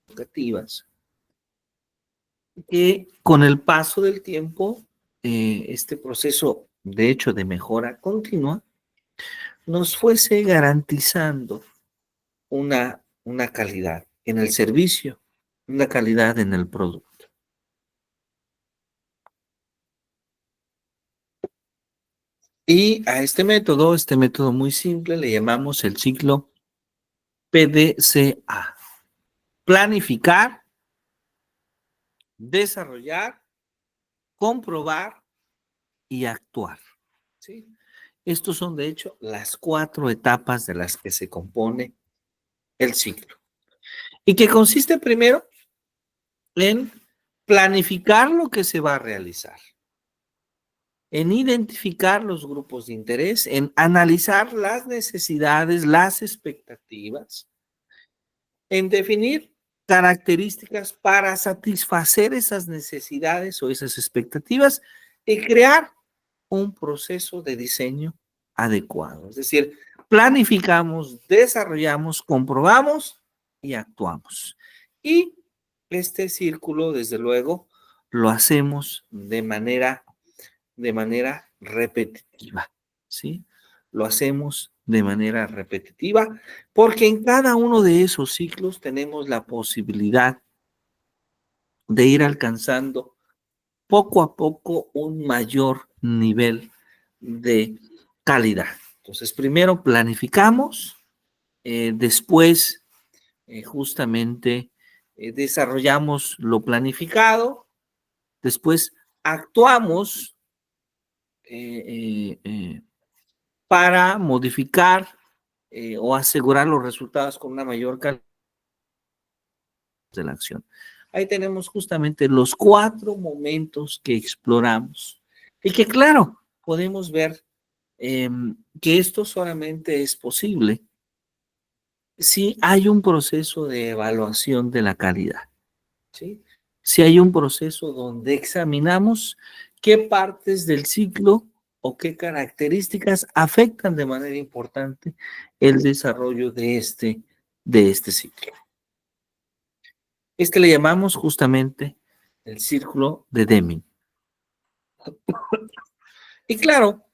educativas que con el paso del tiempo, este proceso, de hecho, de mejora continua, nos fuese garantizando una calidad en el servicio, una calidad en el producto. Y a este método muy simple, le llamamos el ciclo PDCA: planificar, desarrollar, comprobar y actuar. ¿Sí? Estos son, de hecho, las 4 etapas de las que se compone el ciclo. Y que consiste primero en planificar lo que se va a realizar, en identificar los grupos de interés, en analizar las necesidades, las expectativas, en definir características para satisfacer esas necesidades o esas expectativas y crear un proceso de diseño adecuado. Es decir, planificamos, desarrollamos, comprobamos y actuamos. Y este círculo, desde luego, lo hacemos de manera repetitiva, ¿sí? Lo hacemos de manera repetitiva porque en cada uno de esos ciclos tenemos la posibilidad de ir alcanzando poco a poco un mayor nivel de calidad. Entonces, primero planificamos, después justamente desarrollamos lo planificado, después actuamos para modificar o asegurar los resultados con una mayor calidad de la acción. Ahí tenemos justamente los 4 momentos que exploramos y que, claro, podemos ver que esto solamente es posible si hay un proceso de evaluación de la calidad, ¿sí? Si hay un proceso donde examinamos qué partes del ciclo o qué características afectan de manera importante el desarrollo de este ciclo. Le llamamos justamente el círculo de Deming. Y claro,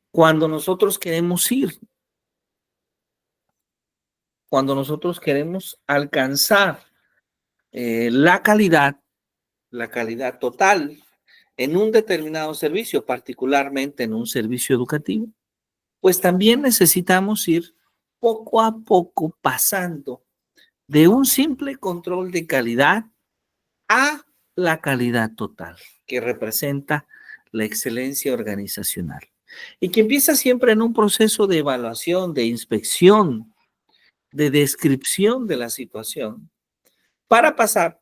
cuando nosotros queremos alcanzar la calidad total en un determinado servicio, particularmente en un servicio educativo, pues también necesitamos ir poco a poco pasando de un simple control de calidad a la calidad total, que representa la excelencia organizacional. Y que empieza siempre en un proceso de evaluación, de inspección, de descripción de la situación, para pasar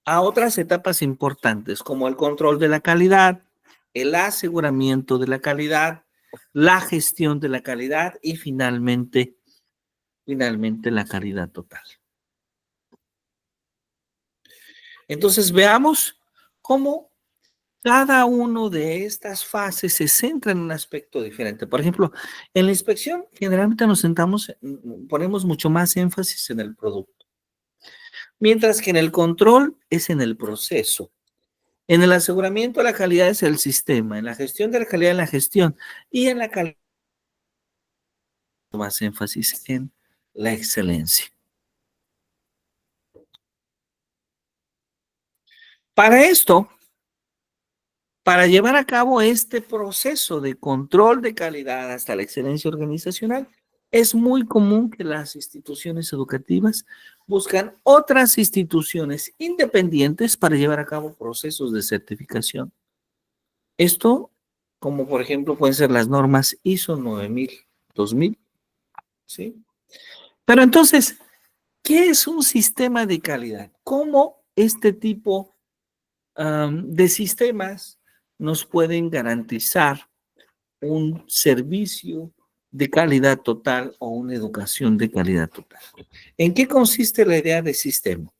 a otras etapas importantes, como el control de la calidad, el aseguramiento de la calidad, la gestión de la calidad y finalmente la calidad total. Entonces veamos cómo cada una de estas fases se centra en un aspecto diferente. Por ejemplo, en la inspección generalmente ponemos mucho más énfasis en el producto, mientras que en el control es en el proceso. En el aseguramiento de la calidad es el sistema, en la gestión de la calidad es la gestión y en la calidad más énfasis en la excelencia. Para esto, para llevar a cabo este proceso de control de calidad hasta la excelencia organizacional, es muy común que las instituciones educativas buscan otras instituciones independientes para llevar a cabo procesos de certificación. Esto, como por ejemplo, pueden ser las normas ISO 9000, 2000, ¿sí? Pero entonces, ¿qué es un sistema de calidad? ¿Cómo este tipo de sistemas nos pueden garantizar un servicio de calidad total o una educación de calidad total? ¿En qué consiste la idea de sistema?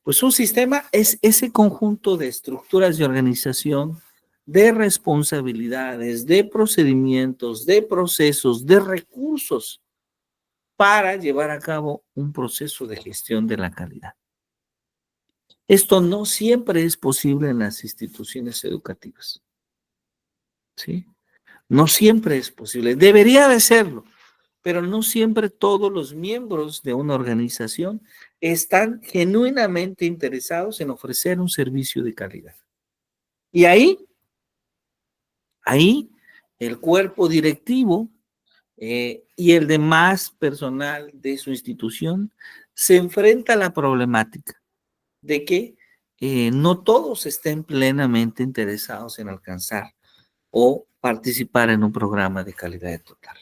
Pues un sistema es ese conjunto de estructuras de organización, de responsabilidades, de procedimientos, de procesos, de recursos para llevar a cabo un proceso de gestión de la calidad. Esto no siempre es posible en las instituciones educativas, ¿sí? No siempre es posible. Debería de serlo, pero no siempre todos los miembros de una organización están genuinamente interesados en ofrecer un servicio de calidad. Y ahí el cuerpo directivo y el demás personal de su institución se enfrenta a la problemática de que no todos estén plenamente interesados en alcanzar o participar en un programa de calidad total.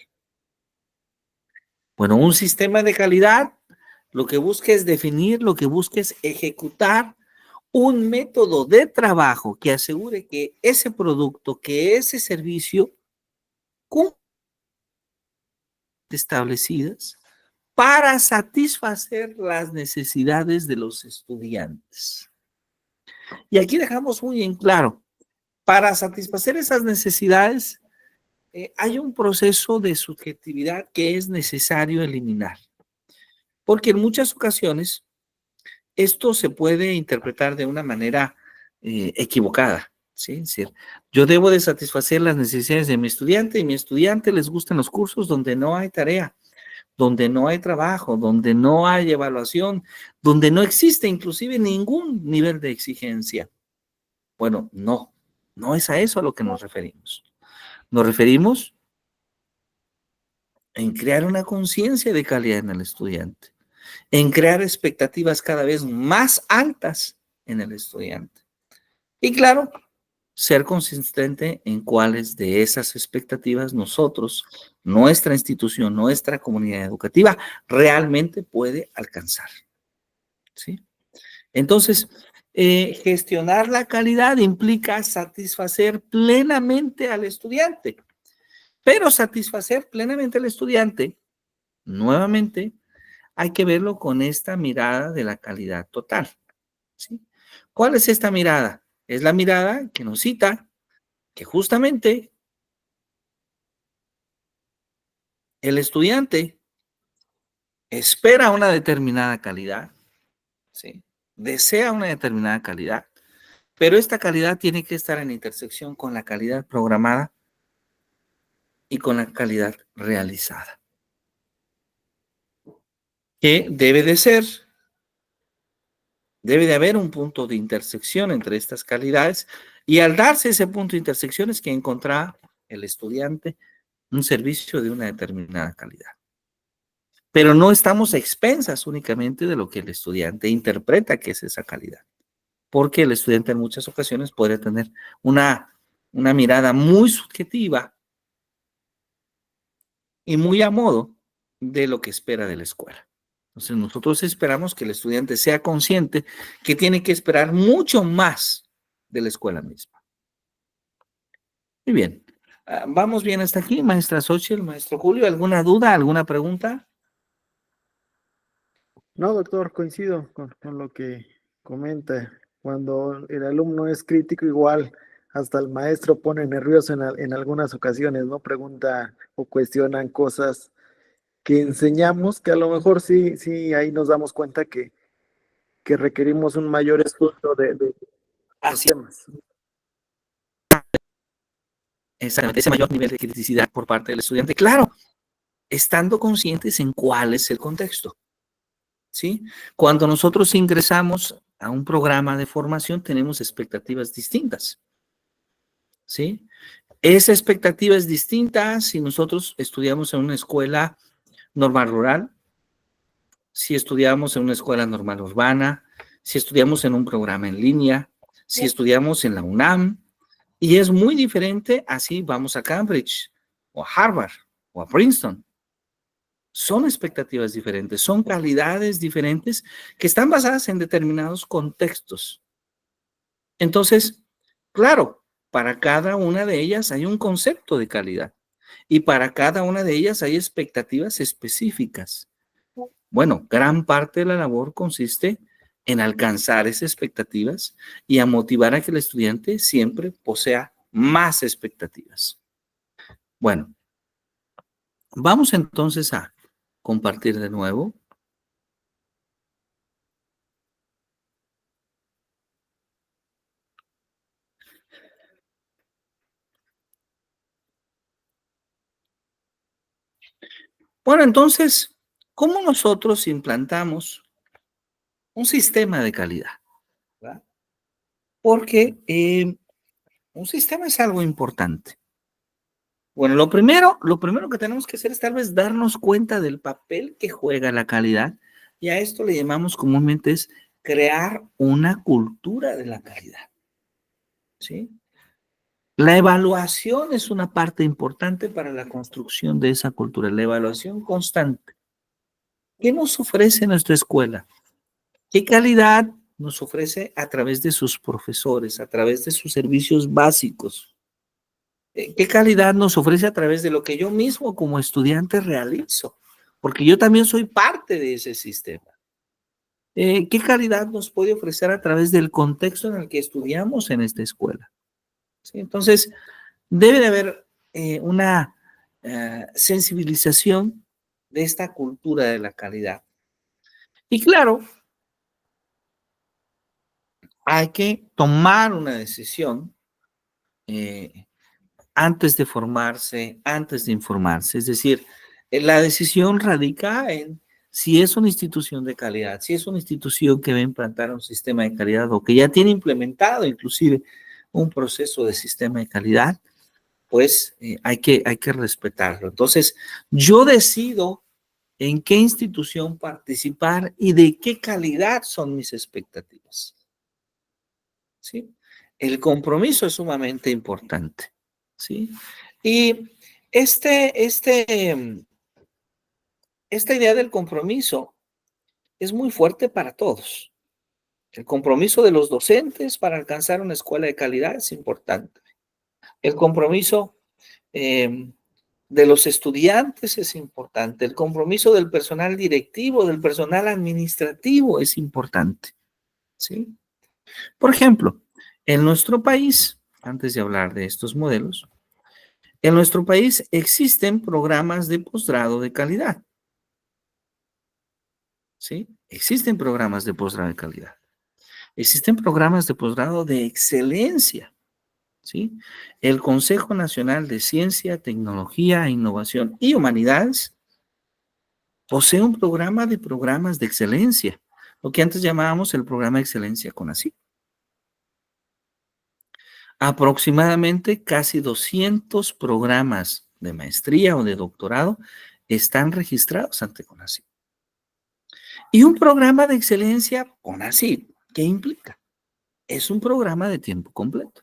Bueno, un sistema de calidad lo que busca es definir, lo que busca es ejecutar un método de trabajo que asegure que ese producto, que ese servicio cumpla establecidas para satisfacer las necesidades de los estudiantes. Y aquí dejamos muy en claro, para satisfacer esas necesidades hay un proceso de subjetividad que es necesario eliminar, porque en muchas ocasiones esto se puede interpretar de una manera equivocada, ¿sí? Es decir, yo debo de satisfacer las necesidades de mi estudiante y mi estudiante les gustan los cursos donde no hay tarea, donde no hay trabajo, donde no hay evaluación, donde no existe inclusive ningún nivel de exigencia. Bueno, no es a eso a lo que nos referimos. Nos referimos en crear una conciencia de calidad en el estudiante, en crear expectativas cada vez más altas en el estudiante. Y claro, ser consistente en cuáles de esas expectativas nosotros, nuestra institución, nuestra comunidad educativa, realmente puede alcanzar. ¿Sí? Entonces, gestionar la calidad implica satisfacer plenamente al estudiante, pero satisfacer plenamente al estudiante, nuevamente, hay que verlo con esta mirada de la calidad total. ¿Sí? ¿Cuál es esta mirada? Es la mirada que nos cita que justamente el estudiante espera una determinada calidad, ¿sí? Desea una determinada calidad, pero esta calidad tiene que estar en intersección con la calidad programada y con la calidad realizada, que debe de haber un punto de intersección entre estas calidades, y al darse ese punto de intersección es que encontrará el estudiante un servicio de una determinada calidad. Pero no estamos a expensas únicamente de lo que el estudiante interpreta que es esa calidad, porque el estudiante en muchas ocasiones podría tener una mirada muy subjetiva y muy a modo de lo que espera de la escuela. Entonces nosotros esperamos que el estudiante sea consciente que tiene que esperar mucho más de la escuela misma. Muy bien. ¿Vamos bien hasta aquí, maestra Xochitl, maestro Julio? ¿Alguna duda, alguna pregunta? No, doctor, coincido con lo que comenta. Cuando el alumno es crítico, igual hasta el maestro pone nervioso en algunas ocasiones, ¿no? Pregunta o cuestionan cosas que enseñamos, que a lo mejor sí, ahí nos damos cuenta que requerimos un mayor estudio de los Así temas. exactamente, ese mayor nivel de criticidad por parte del estudiante. Claro, estando conscientes en cuál es el contexto, ¿sí? Cuando nosotros ingresamos a un programa de formación, tenemos expectativas distintas, ¿sí? Esa expectativa es distinta si nosotros estudiamos en una escuela normal rural, si estudiamos en una escuela normal urbana, si estudiamos en un programa en línea, si estudiamos en la UNAM, y es muy diferente así vamos a Cambridge o a Harvard o a Princeton. Son expectativas diferentes, son calidades diferentes que están basadas en determinados contextos. Entonces, claro, para cada una de ellas hay un concepto de calidad y para cada una de ellas hay expectativas específicas. Bueno, gran parte de la labor consiste en alcanzar esas expectativas y a motivar a que el estudiante siempre posea más expectativas. Bueno, vamos entonces a compartir de nuevo. Bueno, entonces, ¿cómo nosotros implantamos un sistema de calidad? ¿Verdad? Porque un sistema es algo importante. Bueno, lo primero que tenemos que hacer es tal vez darnos cuenta del papel que juega la calidad, y a esto le llamamos comúnmente es crear una cultura de la calidad, ¿sí? La evaluación es una parte importante para la construcción de esa cultura, la evaluación constante. ¿Qué nos ofrece nuestra escuela? ¿Qué calidad nos ofrece a través de sus profesores, a través de sus servicios básicos? ¿Qué calidad nos ofrece a través de lo que yo mismo como estudiante realizo? Porque yo también soy parte de ese sistema. ¿Qué calidad nos puede ofrecer a través del contexto en el que estudiamos en esta escuela? ¿Sí? Entonces, debe de haber una sensibilización de esta cultura de la calidad. Y claro, hay que tomar una decisión antes de formarse, antes de informarse. Es decir, la decisión radica en si es una institución de calidad, si es una institución que va a implantar un sistema de calidad o que ya tiene implementado inclusive un proceso de sistema de calidad, pues hay que respetarlo. Entonces, yo decido en qué institución participar y de qué calidad son mis expectativas. ¿Sí? el compromiso es sumamente importante, ¿sí? Y esta idea del compromiso es muy fuerte para todos. El compromiso de los docentes para alcanzar una escuela de calidad es importante. El compromiso de los estudiantes es importante. El compromiso del personal directivo, del personal administrativo es importante, ¿sí? Por ejemplo, en nuestro país, antes de hablar de estos modelos, en nuestro país existen programas de posgrado de calidad, ¿sí? Existen programas de posgrado de calidad. Existen programas de posgrado de excelencia, ¿sí? El Consejo Nacional de Ciencia, Tecnología, Innovación y Humanidades posee un programa de programas de excelencia, lo que antes llamábamos el programa de excelencia CONACYT. Aproximadamente casi 200 programas de maestría o de doctorado están registrados ante CONACYT. Y un programa de excelencia CONACYT, ¿qué implica? Es un programa de tiempo completo.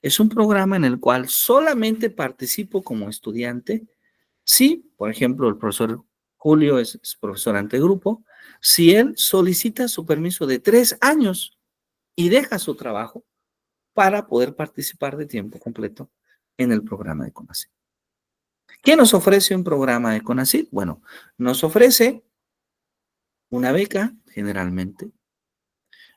Es un programa en el cual solamente participo como estudiante si, por ejemplo, el profesor Julio es profesor ante grupo, si él solicita su permiso de 3 años y deja su trabajo para poder participar de tiempo completo en el programa de CONACYT. ¿Qué nos ofrece un programa de CONACYT? Bueno, nos ofrece una beca, generalmente.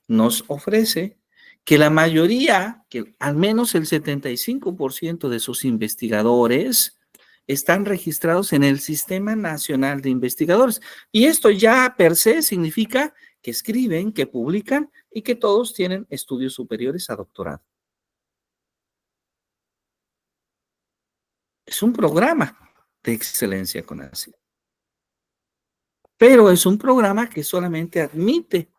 Nos ofrece que la mayoría, que al menos el 75% de sus investigadores están registrados en el Sistema Nacional de Investigadores. Y esto ya per se significa que escriben, que publican y que todos tienen estudios superiores a doctorado. Es un programa de excelencia CONACYT. Pero es un programa que solamente admite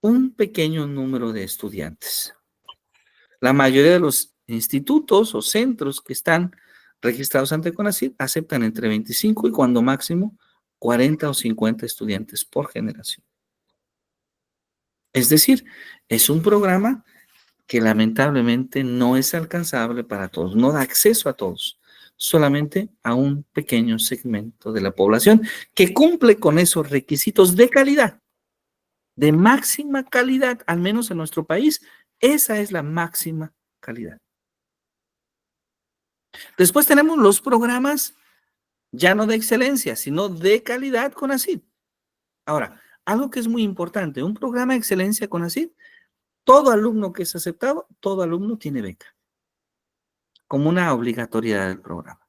un pequeño número de estudiantes. La mayoría de los institutos o centros que están registrados ante CONACYT aceptan entre 25 y cuando máximo 40 o 50 estudiantes por generación. Es decir, es un programa que lamentablemente no es alcanzable para todos, no da acceso a todos, solamente a un pequeño segmento de la población que cumple con esos requisitos de calidad, de máxima calidad, al menos en nuestro país. Esa es la máxima calidad. Después tenemos los programas ya no de excelencia, sino de calidad CONACYT. Ahora, algo que es muy importante, un programa de excelencia CONACYT, todo alumno que es aceptado, todo alumno tiene beca, como una obligatoriedad del programa.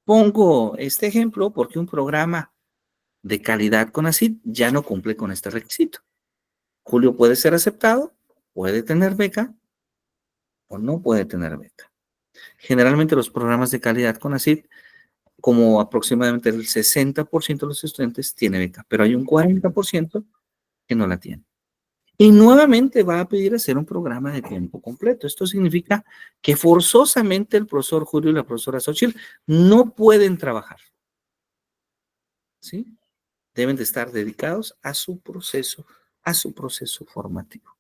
Pongo este ejemplo porque un programa de calidad CONACYT ya no cumple con este requisito. Julio puede ser aceptado, puede tener beca o no puede tener beca. Generalmente los programas de calidad CONACYT, como aproximadamente el 60% de los estudiantes tiene beca, pero hay un 40% que no la tiene. Y nuevamente va a pedir hacer un programa de tiempo completo. Esto significa que forzosamente el profesor Julio y la profesora Xochitl no pueden trabajar, ¿sí? Deben de estar dedicados a su proceso formativo.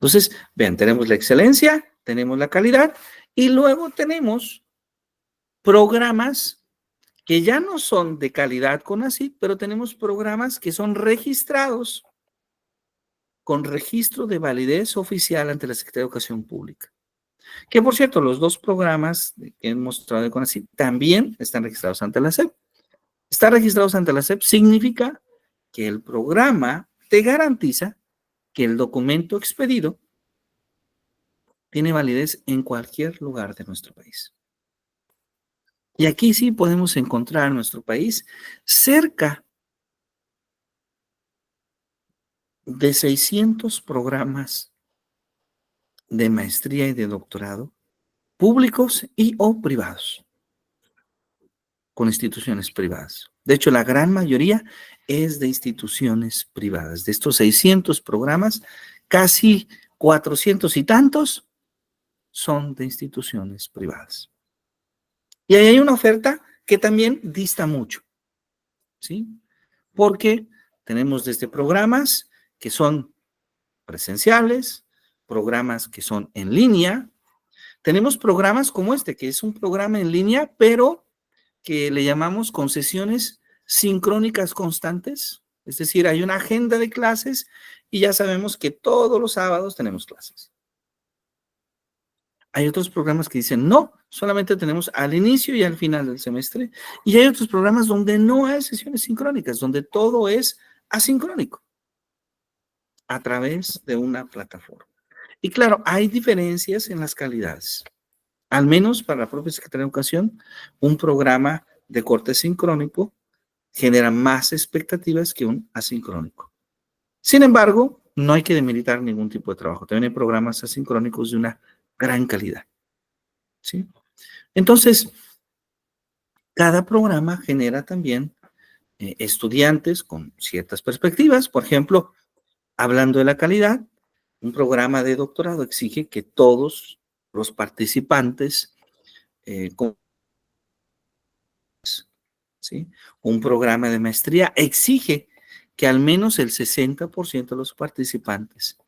Entonces, vean, tenemos la excelencia, tenemos la calidad y luego tenemos programas que ya no son de calidad CONACYT, pero tenemos programas que son registrados con registro de validez oficial ante la Secretaría de Educación Pública. Que, por cierto, los dos programas que hemos mostrado de CONACYT también están registrados ante la SEP. Estar registrados ante la SEP significa que el programa te garantiza que el documento expedido tiene validez en cualquier lugar de nuestro país. Y aquí sí podemos encontrar en nuestro país cerca de 600 programas de maestría y de doctorado, públicos y o privados, con instituciones privadas. De hecho, la gran mayoría es de instituciones privadas. De estos 600 programas, casi 400 y tantos son de instituciones privadas. Y ahí hay una oferta que también dista mucho, ¿sí? Porque tenemos desde programas que son presenciales, programas que son en línea. Tenemos programas como este, que es un programa en línea, pero que le llamamos con sesiones sincrónicas constantes. Es decir, hay una agenda de clases y ya sabemos que todos los sábados tenemos clases. Hay otros programas que dicen, no, solamente tenemos al inicio y al final del semestre. Y hay otros programas donde no hay sesiones sincrónicas, donde todo es asincrónico a través de una plataforma. Y claro, hay diferencias en las calidades. Al menos para la propia Secretaría de Educación, un programa de corte sincrónico genera más expectativas que un asincrónico. Sin embargo, no hay que demeritar ningún tipo de trabajo. También hay programas asincrónicos de una gran calidad, ¿sí? Entonces, cada programa genera también estudiantes con ciertas perspectivas. Por ejemplo, hablando de la calidad, un programa de doctorado exige que todos los participantes ¿sí? Un programa de maestría exige que al menos el 60% de los participantes,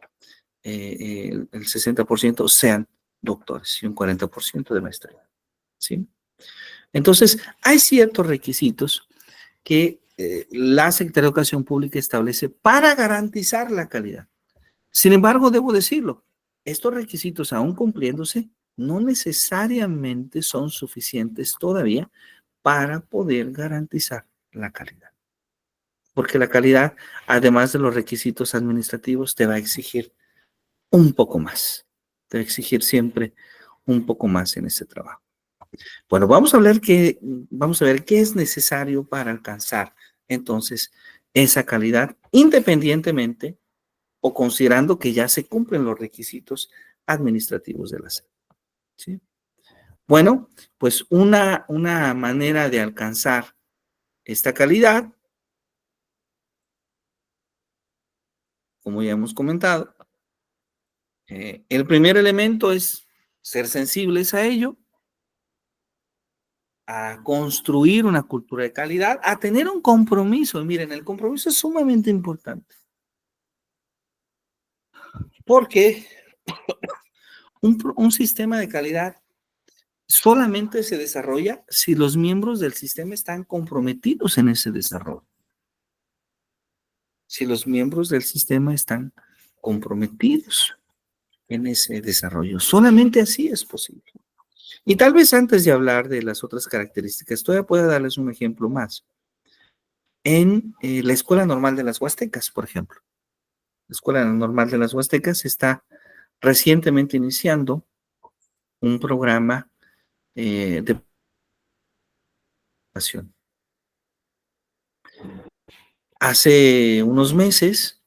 el 60% sean doctores y un 40% de maestría, ¿sí? Entonces, hay ciertos requisitos que la Secretaría de Educación Pública establece para garantizar la calidad. Sin embargo, debo decirlo, estos requisitos, aún cumpliéndose, no necesariamente son suficientes todavía para poder garantizar la calidad. Porque la calidad, además de los requisitos administrativos, te va a exigir un poco más. Te va a exigir siempre un poco más en ese trabajo. Bueno, vamos a ver qué es necesario para alcanzar entonces esa calidad, independientemente o considerando que ya se cumplen los requisitos administrativos de la SEP, ¿sí? Bueno, pues una manera de alcanzar esta calidad, como ya hemos comentado, el primer elemento es ser sensibles a ello, a construir una cultura de calidad, a tener un compromiso. Y miren, el compromiso es sumamente importante. Porque un sistema de calidad solamente se desarrolla si los miembros del sistema están comprometidos en ese desarrollo. Si los miembros del sistema están comprometidos en ese desarrollo. Solamente así es posible. Y tal vez antes de hablar de las otras características, todavía puedo darles un ejemplo más. En la Escuela Normal de las Huastecas, por ejemplo. La Escuela Normal de las Huastecas está recientemente iniciando un programa de formación. Hace unos meses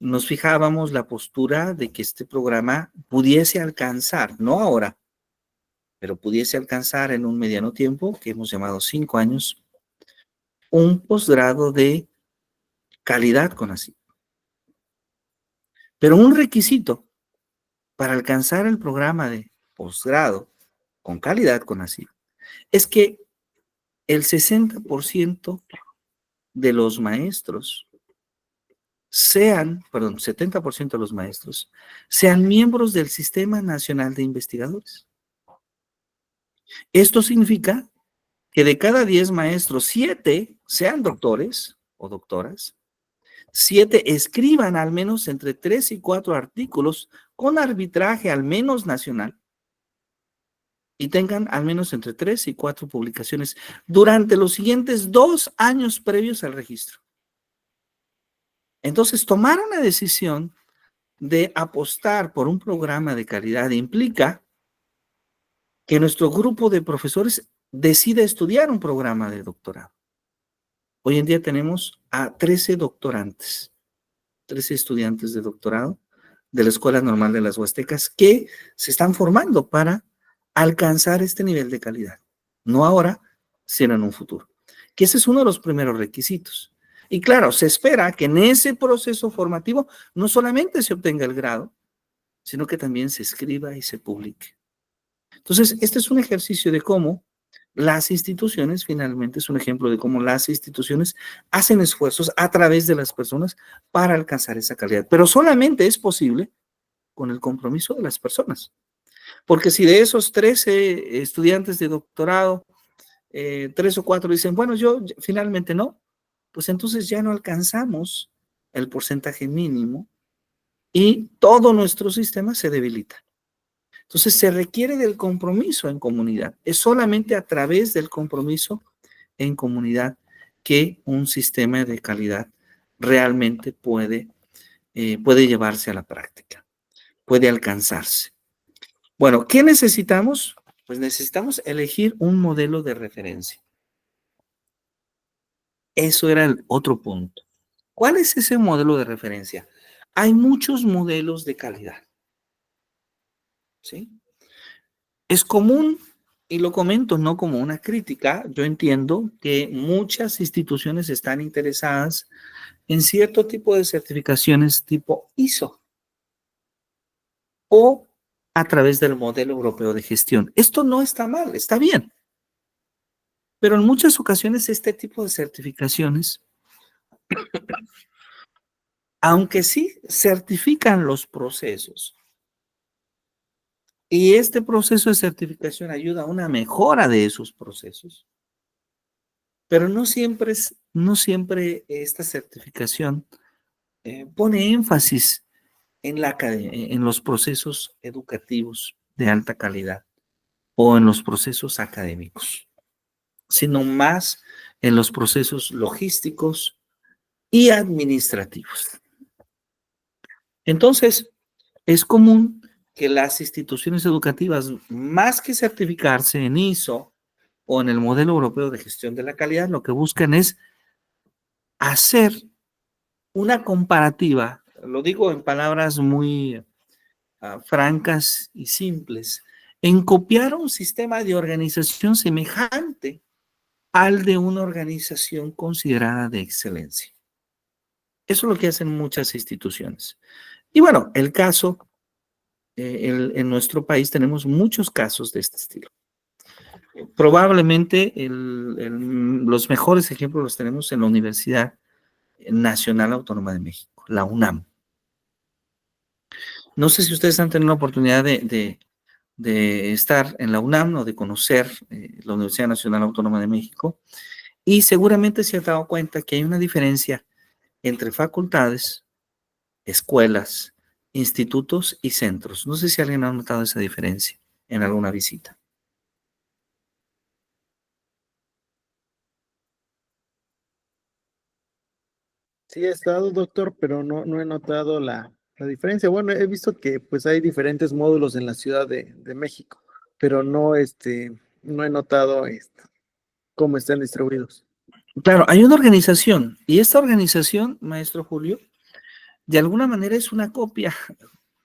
nos fijábamos la postura de que este programa pudiese alcanzar, no ahora, pero pudiese alcanzar en un mediano tiempo, que hemos llamado 5 años, un posgrado de calidad CONACYT. Pero un requisito para alcanzar el programa de posgrado con calidad CONACYT es que el 60% de los maestros 70% de los maestros sean miembros del Sistema Nacional de Investigadores. Esto significa que de cada 10 maestros, 7 sean doctores o doctoras, 7 escriban al menos entre 3 y 4 artículos con arbitraje al menos nacional y tengan al menos entre 3 y 4 publicaciones durante los siguientes 2 años previos al registro. Entonces, tomar una decisión de apostar por un programa de calidad implica que nuestro grupo de profesores decida estudiar un programa de doctorado. Hoy en día tenemos a 13 doctorantes, 13 estudiantes de doctorado de la Escuela Normal de las Huastecas que se están formando para alcanzar este nivel de calidad. No ahora, sino en un futuro. Que ese es uno de los primeros requisitos. Y claro, se espera que en ese proceso formativo no solamente se obtenga el grado, sino que también se escriba y se publique. Entonces, este es un ejercicio de cómo las instituciones, finalmente, es un ejemplo de cómo las instituciones hacen esfuerzos a través de las personas para alcanzar esa calidad. Pero solamente es posible con el compromiso de las personas. Porque si de esos 13 estudiantes de doctorado, 3 o 4 dicen, bueno, yo finalmente no, pues entonces ya no alcanzamos el porcentaje mínimo y todo nuestro sistema se debilita. Entonces se requiere del compromiso en comunidad. Es solamente a través del compromiso en comunidad que un sistema de calidad realmente puede llevarse a la práctica, puede alcanzarse. Bueno, ¿qué necesitamos? Pues necesitamos elegir un modelo de referencia. Eso era el otro punto. ¿Cuál es ese modelo de referencia? Hay muchos modelos de calidad. ¿Sí? Es común, y lo comento no como una crítica, yo entiendo que muchas instituciones están interesadas en cierto tipo de certificaciones tipo ISO o a través del modelo europeo de gestión. Esto no está mal, está bien. Pero en muchas ocasiones este tipo de certificaciones, aunque sí certifican los procesos, y este proceso de certificación ayuda a una mejora de esos procesos, pero no siempre esta certificación pone énfasis en los procesos educativos de alta calidad o en los procesos académicos, sino más en los procesos logísticos y administrativos. Entonces, es común que las instituciones educativas, más que certificarse en ISO o en el modelo europeo de gestión de la calidad, lo que buscan es hacer una comparativa, lo digo en palabras muy francas y simples, en copiar un sistema de organización semejante al de una organización considerada de excelencia. Eso es lo que hacen muchas instituciones. Y bueno, el caso, en nuestro país tenemos muchos casos de este estilo. Probablemente los mejores ejemplos los tenemos en la Universidad Nacional Autónoma de México, la UNAM. No sé si ustedes han tenido la oportunidad de estar en la UNAM o de conocer la Universidad Nacional Autónoma de México, y seguramente se han dado cuenta que hay una diferencia entre facultades, escuelas, institutos y centros. No sé si alguien ha notado esa diferencia en alguna visita. Sí he estado, doctor, pero no he notado la diferencia. Bueno, he visto que pues hay diferentes módulos en la Ciudad de México, pero no he notado cómo están distribuidos. Claro, hay una organización, y esta organización, maestro Julio, de alguna manera es una copia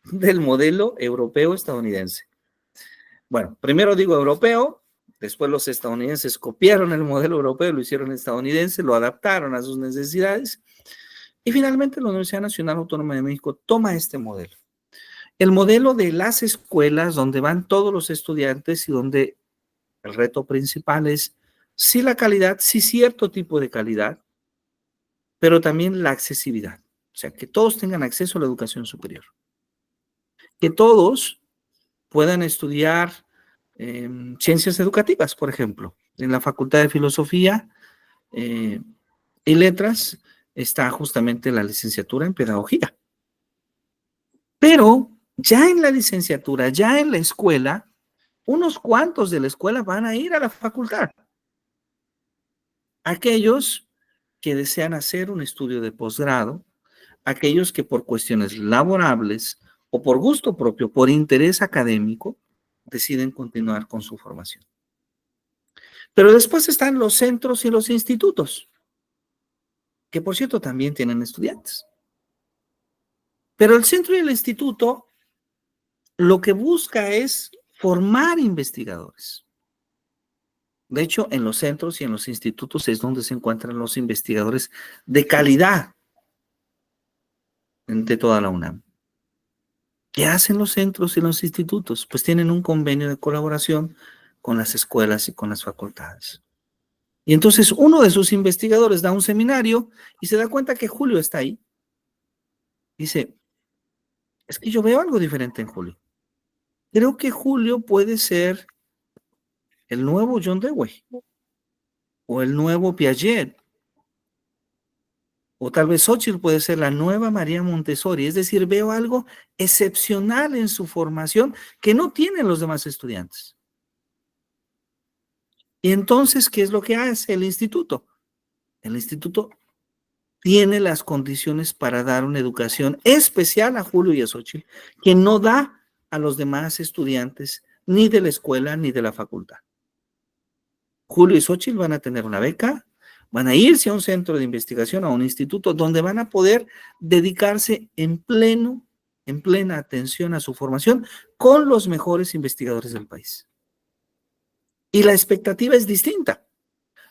del modelo europeo estadounidense. Bueno, primero digo europeo, después los estadounidenses copiaron el modelo europeo, lo hicieron estadounidense, lo adaptaron a sus necesidades, y finalmente la Universidad Nacional Autónoma de México toma este modelo. El modelo de las escuelas donde van todos los estudiantes y donde el reto principal es sí la calidad, sí cierto tipo de calidad, pero también la accesibilidad. O sea, que todos tengan acceso a la educación superior. Que todos puedan estudiar ciencias educativas, por ejemplo. En la Facultad de Filosofía y Letras está justamente la licenciatura en Pedagogía. Pero ya en la licenciatura, ya en la escuela, unos cuantos de la escuela van a ir a la facultad. Aquellos que desean hacer un estudio de posgrado, aquellos que por cuestiones laborables o por gusto propio, por interés académico, deciden continuar con su formación. Pero después están los centros y los institutos, que por cierto también tienen estudiantes. Pero el centro y el instituto lo que busca es formar investigadores. De hecho, en los centros y en los institutos es donde se encuentran los investigadores de calidad de toda la UNAM. ¿Qué hacen los centros y los institutos? Pues tienen un convenio de colaboración con las escuelas y con las facultades. Y entonces uno de sus investigadores da un seminario y se da cuenta que Julio está ahí. Dice, es que yo veo algo diferente en Julio. Creo que Julio puede ser el nuevo John Dewey o el nuevo Piaget, o tal vez Xochitl puede ser la nueva María Montessori. Es decir, veo algo excepcional en su formación que no tienen los demás estudiantes. Y entonces, ¿qué es lo que hace el instituto? El instituto tiene las condiciones para dar una educación especial a Julio y a Xochitl que no da a los demás estudiantes ni de la escuela ni de la facultad. Julio y Xochitl van a tener una beca, van a irse a un centro de investigación, a un instituto donde van a poder dedicarse en plena atención a su formación con los mejores investigadores del país. Y la expectativa es distinta.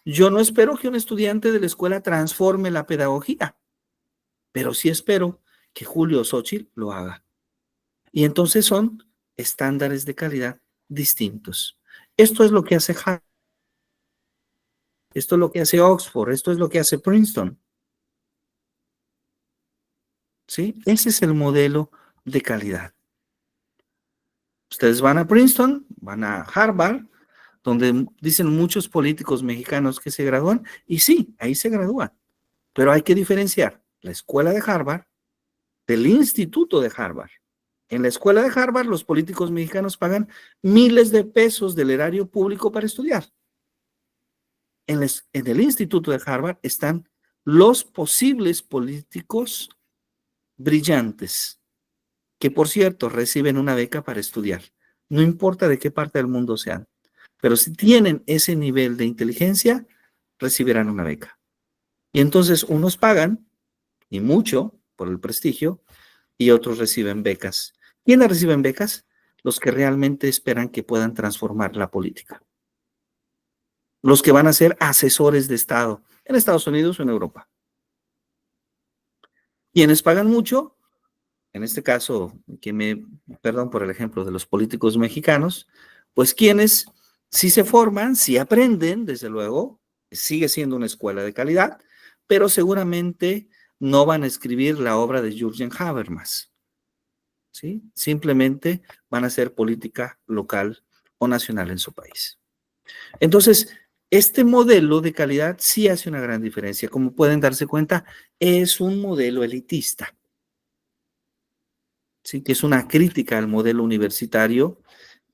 Yo no espero que un estudiante de la escuela transforme la pedagogía, pero sí espero que Julio o Xochitl lo haga. Y entonces son estándares de calidad distintos. Esto es lo que hace Harvard, esto es lo que hace Oxford, esto es lo que hace Princeton. ¿Sí? Ese es el modelo de calidad. Ustedes van a Princeton, van a Harvard, donde dicen muchos políticos mexicanos que se gradúan, y sí, ahí se gradúan. Pero hay que diferenciar la escuela de Harvard del instituto de Harvard. En la escuela de Harvard, los políticos mexicanos pagan miles de pesos del erario público para estudiar. En el instituto de Harvard están los posibles políticos brillantes, que por cierto reciben una beca para estudiar. No importa de qué parte del mundo sean, pero si tienen ese nivel de inteligencia, recibirán una beca. Y entonces unos pagan, y mucho, por el prestigio, y otros reciben becas. ¿Quiénes reciben becas? Los que realmente esperan que puedan transformar la política. Los que van a ser asesores de Estado en Estados Unidos o en Europa. Quienes pagan mucho, en este caso, perdón por el ejemplo de los políticos mexicanos, pues quienes sí se forman, sí aprenden, desde luego, sigue siendo una escuela de calidad, pero seguramente no van a escribir la obra de Jürgen Habermas. ¿Sí? Simplemente van a hacer política local o nacional en su país. Entonces, este modelo de calidad sí hace una gran diferencia. Como pueden darse cuenta, es un modelo elitista. Sí, que es una crítica al modelo universitario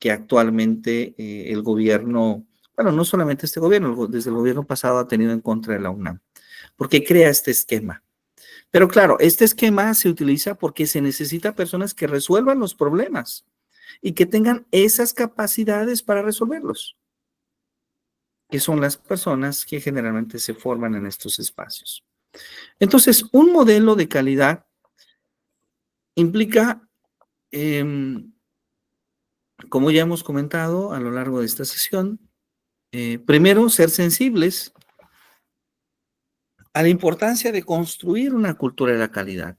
que actualmente el gobierno, bueno, no solamente este gobierno, desde el gobierno pasado ha tenido en contra de la UNAM, porque crea este esquema. Pero claro, este esquema se utiliza porque se necesita personas que resuelvan los problemas y que tengan esas capacidades para resolverlos, que son las personas que generalmente se forman en estos espacios. Entonces, un modelo de calidad implica, como ya hemos comentado a lo largo de esta sesión, primero, ser sensibles a la importancia de construir una cultura de la calidad,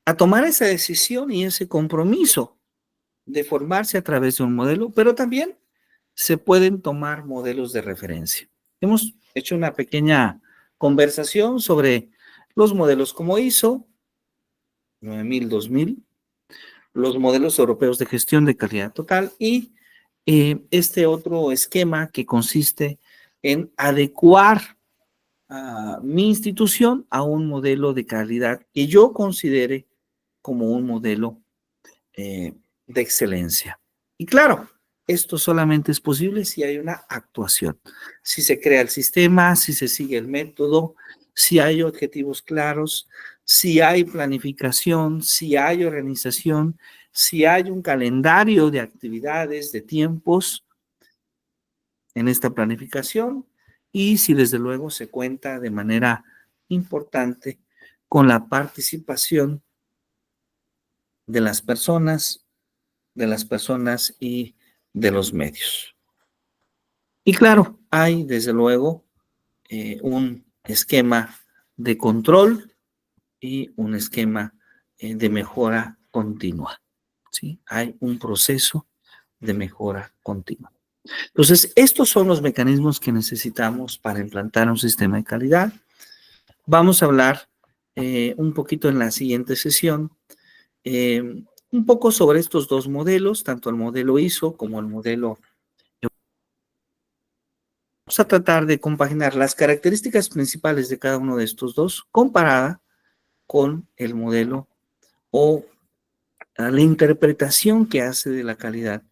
a tomar esa decisión y ese compromiso de formarse a través de un modelo, pero también se pueden tomar modelos de referencia. Hemos hecho una pequeña conversación sobre los modelos como ISO 9000, 2000, los modelos europeos de gestión de calidad total y este otro esquema que consiste en adecuar a mi institución a un modelo de calidad que yo considere como un modelo de excelencia. Y claro, esto solamente es posible si hay una actuación, si se crea el sistema, si se sigue el método, si hay objetivos claros, si hay planificación, si hay organización, si hay un calendario de actividades, de tiempos en esta planificación y si desde luego se cuenta de manera importante con la participación de las personas y de los medios. Y claro, hay desde luego un esquema de control y un esquema de mejora continua. ¿Sí? Hay un proceso de mejora continua. Entonces, estos son los mecanismos que necesitamos para implantar un sistema de calidad. Vamos a hablar un poquito en la siguiente sesión, un poco sobre estos dos modelos, tanto el modelo ISO como el modelo. Vamos a tratar de compaginar las características principales de cada uno de estos dos comparada con el modelo o la interpretación que hace de la calidad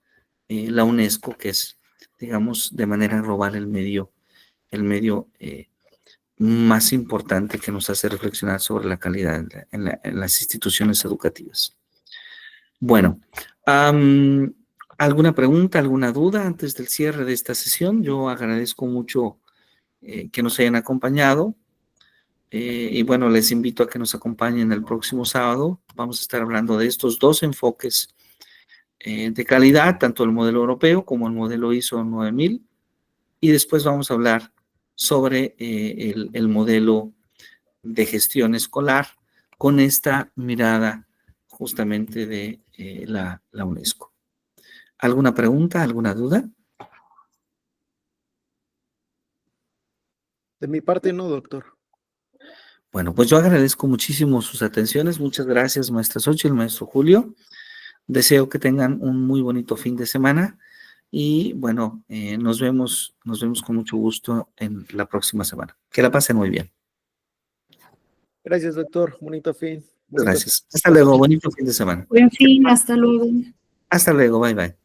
la UNESCO, que es, digamos, de manera global el medio más importante que nos hace reflexionar sobre la calidad en las instituciones educativas. Bueno, ¿alguna pregunta, alguna duda antes del cierre de esta sesión? Yo agradezco mucho que nos hayan acompañado y bueno, les invito a que nos acompañen el próximo sábado. Vamos a estar hablando de estos dos enfoques de calidad, tanto el modelo europeo como el modelo ISO 9000, y después vamos a hablar sobre el modelo de gestión escolar con esta mirada justamente de la UNESCO. ¿Alguna pregunta, alguna duda? De mi parte no, doctor. Bueno, pues yo agradezco muchísimo sus atenciones. Muchas gracias, maestra Xochitl, maestro Julio. Deseo que tengan un muy bonito fin de semana y bueno, nos vemos con mucho gusto en la próxima semana. Que la pasen muy bien. Gracias, doctor. Bonito fin. Gracias. Hasta luego. Bonito fin de semana. Buen fin, hasta luego. Hasta luego. Bye, bye.